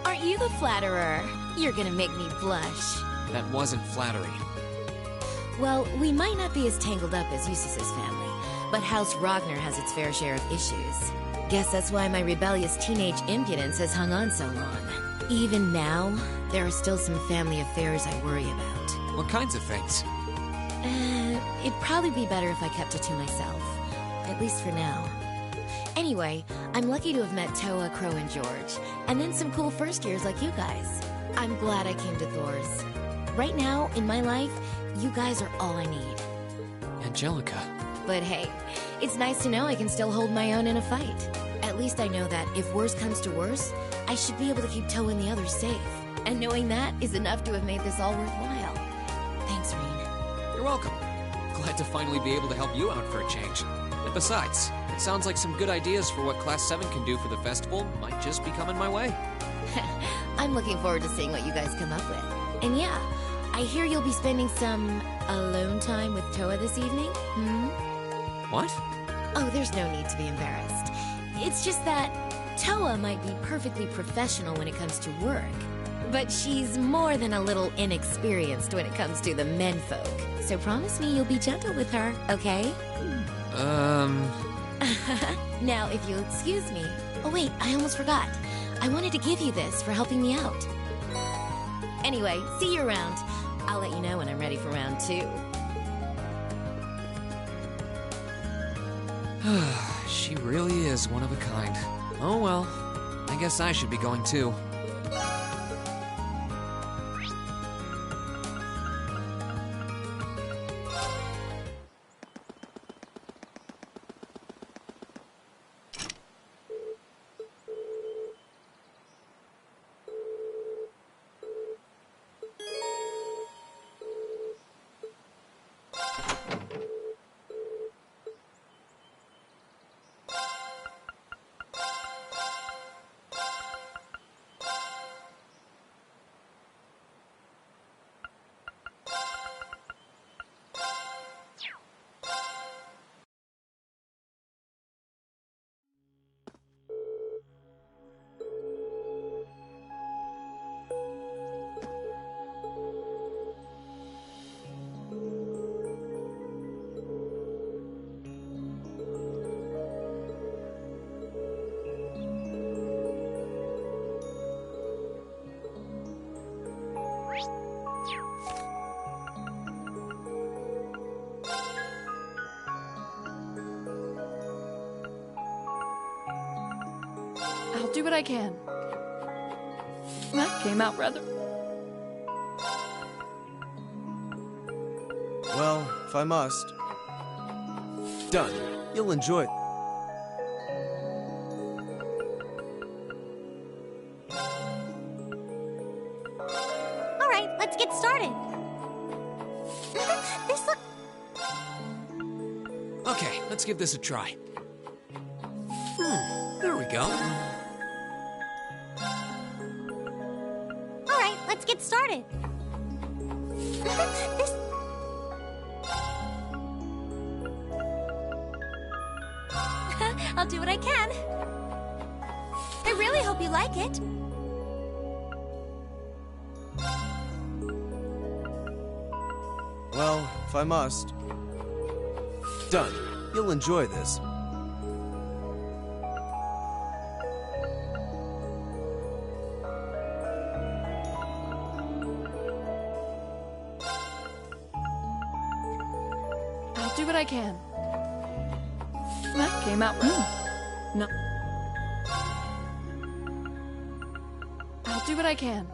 [SPEAKER 6] Aren't you the flatterer? You're gonna make me blush.
[SPEAKER 1] That wasn't flattery.
[SPEAKER 6] Well, we might not be as tangled up as Eustace's family, but House Ragnar has its fair share of issues. Guess that's why my rebellious teenage impudence has hung on so long. Even now, there are still some family affairs I worry about.
[SPEAKER 1] What kinds of things?
[SPEAKER 6] It'd probably be better if I kept it to myself. At least for now. Anyway, I'm lucky to have met Toa, Crow, and George, and then some cool first years like you guys. I'm glad I came to Thor's. Right now, in my life, you guys are all I need.
[SPEAKER 1] Angelica.
[SPEAKER 6] But hey, it's nice to know I can still hold my own in a fight. At least I know that if worse comes to worse, I should be able to keep Toa and the others safe. And knowing that is enough to have made this all worthwhile. Thanks, Rean.
[SPEAKER 1] You're welcome. Glad to finally be able to help you out for a change. And besides, it sounds like some good ideas for what Class 7 can do for the festival might just be coming my way.
[SPEAKER 6] I'm looking forward to seeing what you guys come up with. And yeah, I hear you'll be spending some alone time with Toa this evening,
[SPEAKER 1] What?
[SPEAKER 6] Oh, there's no need to be embarrassed. It's just that Toa might be perfectly professional when it comes to work, but she's more than a little inexperienced when it comes to the menfolk. So promise me you'll be gentle with her, okay?
[SPEAKER 15] Now, if you'll excuse me. Oh wait, I almost forgot. I wanted to give you this for helping me out. Anyway, see you around. I'll let you know when I'm ready for round 2.
[SPEAKER 1] She really is one of a kind. Oh well, I guess I should be going too.
[SPEAKER 12] I'll do what I can. That came out rather...
[SPEAKER 10] Well, if I must. Done. You'll enjoy it.
[SPEAKER 14] All right, let's get started. This look...
[SPEAKER 1] Okay, let's give this a try. There we go.
[SPEAKER 14] All right, let's get started. This...
[SPEAKER 15] I'll do what I can.
[SPEAKER 14] I really hope you like it.
[SPEAKER 10] Well, if I must. Done. You'll enjoy this.
[SPEAKER 12] I'll do what I can. That came out right. No. I'll do what I can.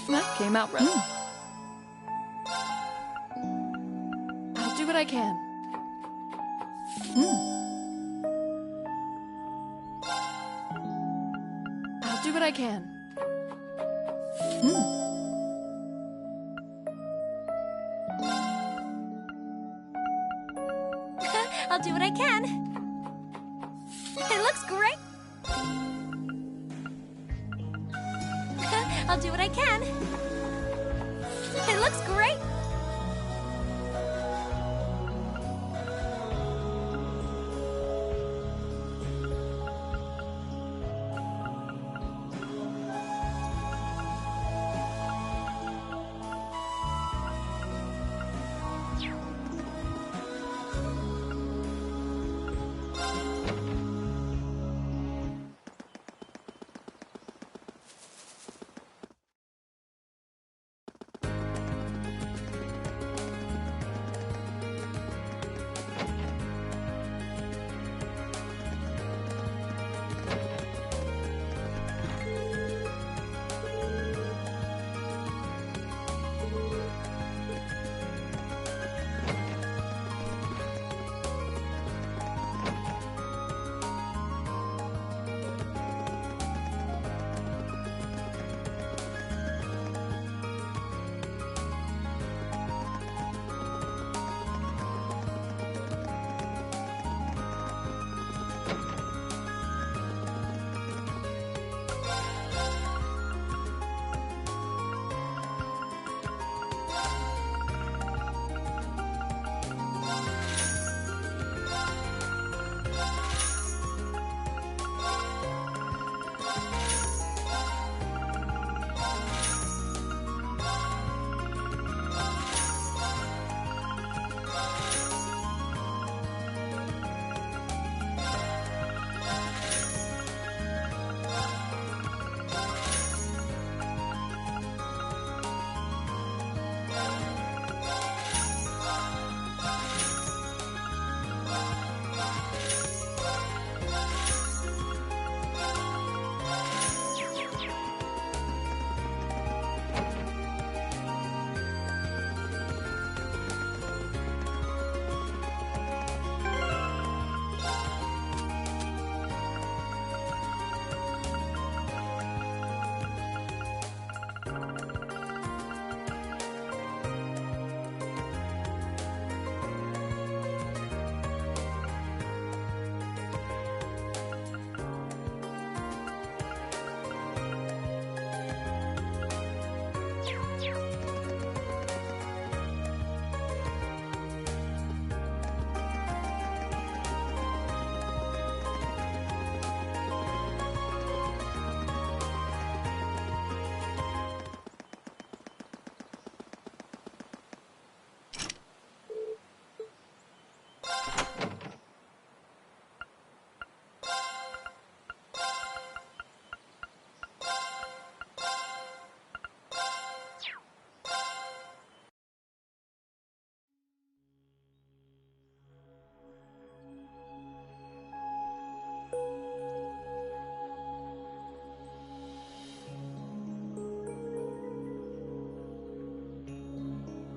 [SPEAKER 12] That came out right. I'll do what I can. I'll do what I can.
[SPEAKER 15] I'll do what I can. It looks great. I'll do what I can. It looks great.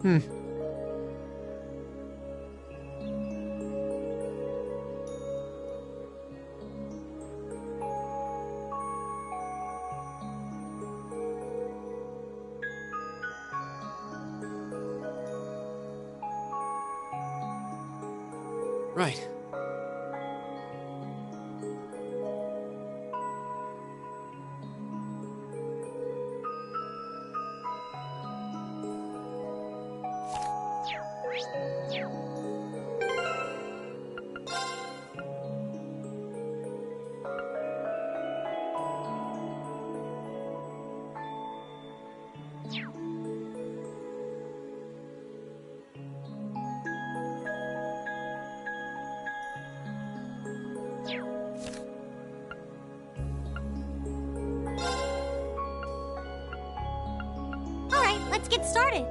[SPEAKER 1] Right.
[SPEAKER 14] Alright, let's get started.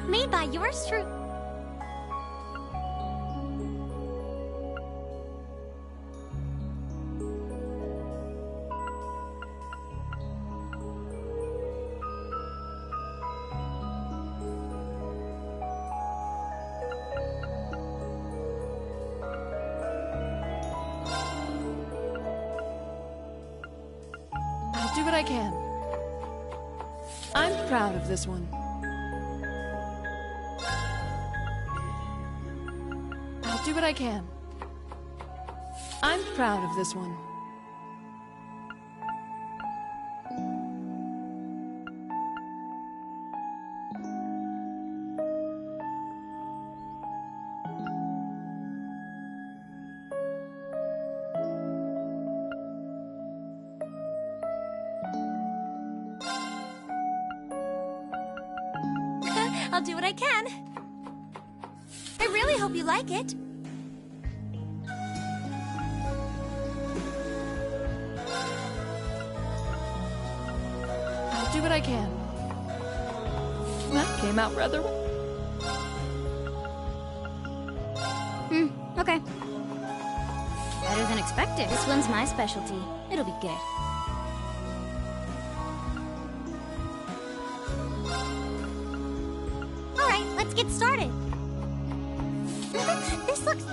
[SPEAKER 14] Made by yours truly.
[SPEAKER 12] I'll do what I can. I'm proud of this one. I'll do what I can. I'm proud of this one.
[SPEAKER 14] I'll do what I can. I really hope you like it.
[SPEAKER 12] I'll do what I can. That came out rather well.
[SPEAKER 14] Okay. Better than expected. This one's my specialty. It'll be good. Alright, let's get started. This looks...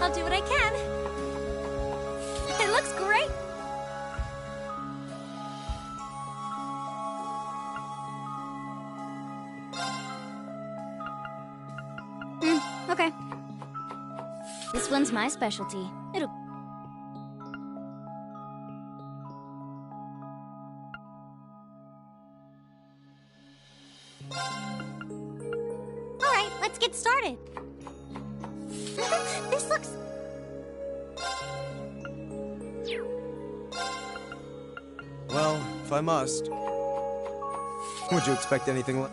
[SPEAKER 14] I'll do what I can. It looks great. Okay. This one's my specialty. It'll... Alright, let's get started. This looks...
[SPEAKER 10] Well, if I must. Would you expect anything like...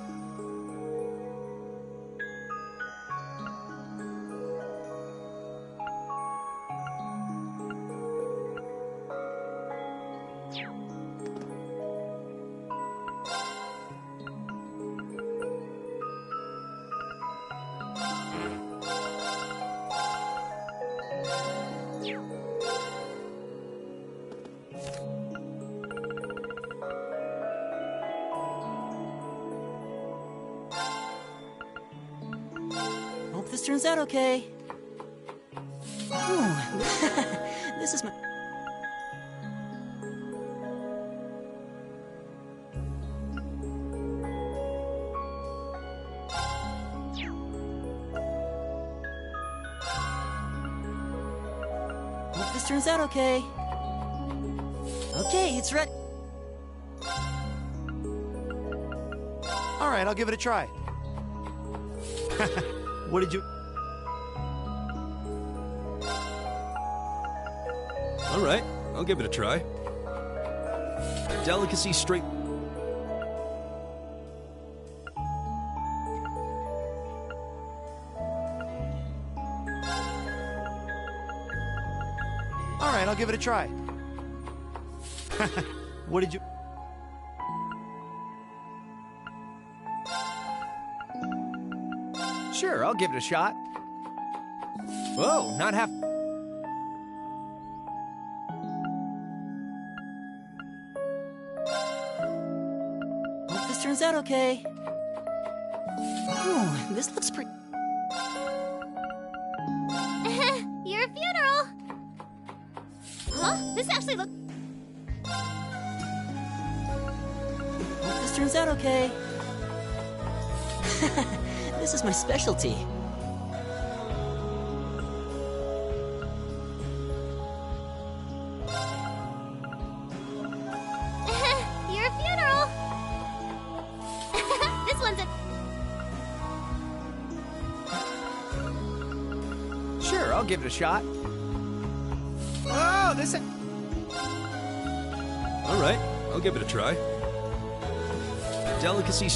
[SPEAKER 11] Hope this turns out okay. Ooh. This is my... Hope this turns out okay. Okay, it's ready.
[SPEAKER 8] Alright, I'll give it a try. What did you...
[SPEAKER 13] All right, I'll give it a try. Delicacy straight...
[SPEAKER 8] give it a try. What did you...
[SPEAKER 9] Sure, I'll give it a shot. Whoa, not half...
[SPEAKER 11] Hope this turns out okay. Ooh, this looks pretty...
[SPEAKER 14] Your funeral! Huh? This actually looks...
[SPEAKER 11] Hope this turns out okay. This is my specialty.
[SPEAKER 14] Your funeral! This one's a...
[SPEAKER 9] Sure, I'll give it a shot. Oh, this...
[SPEAKER 17] All right, I'll give it a try. Delicacy...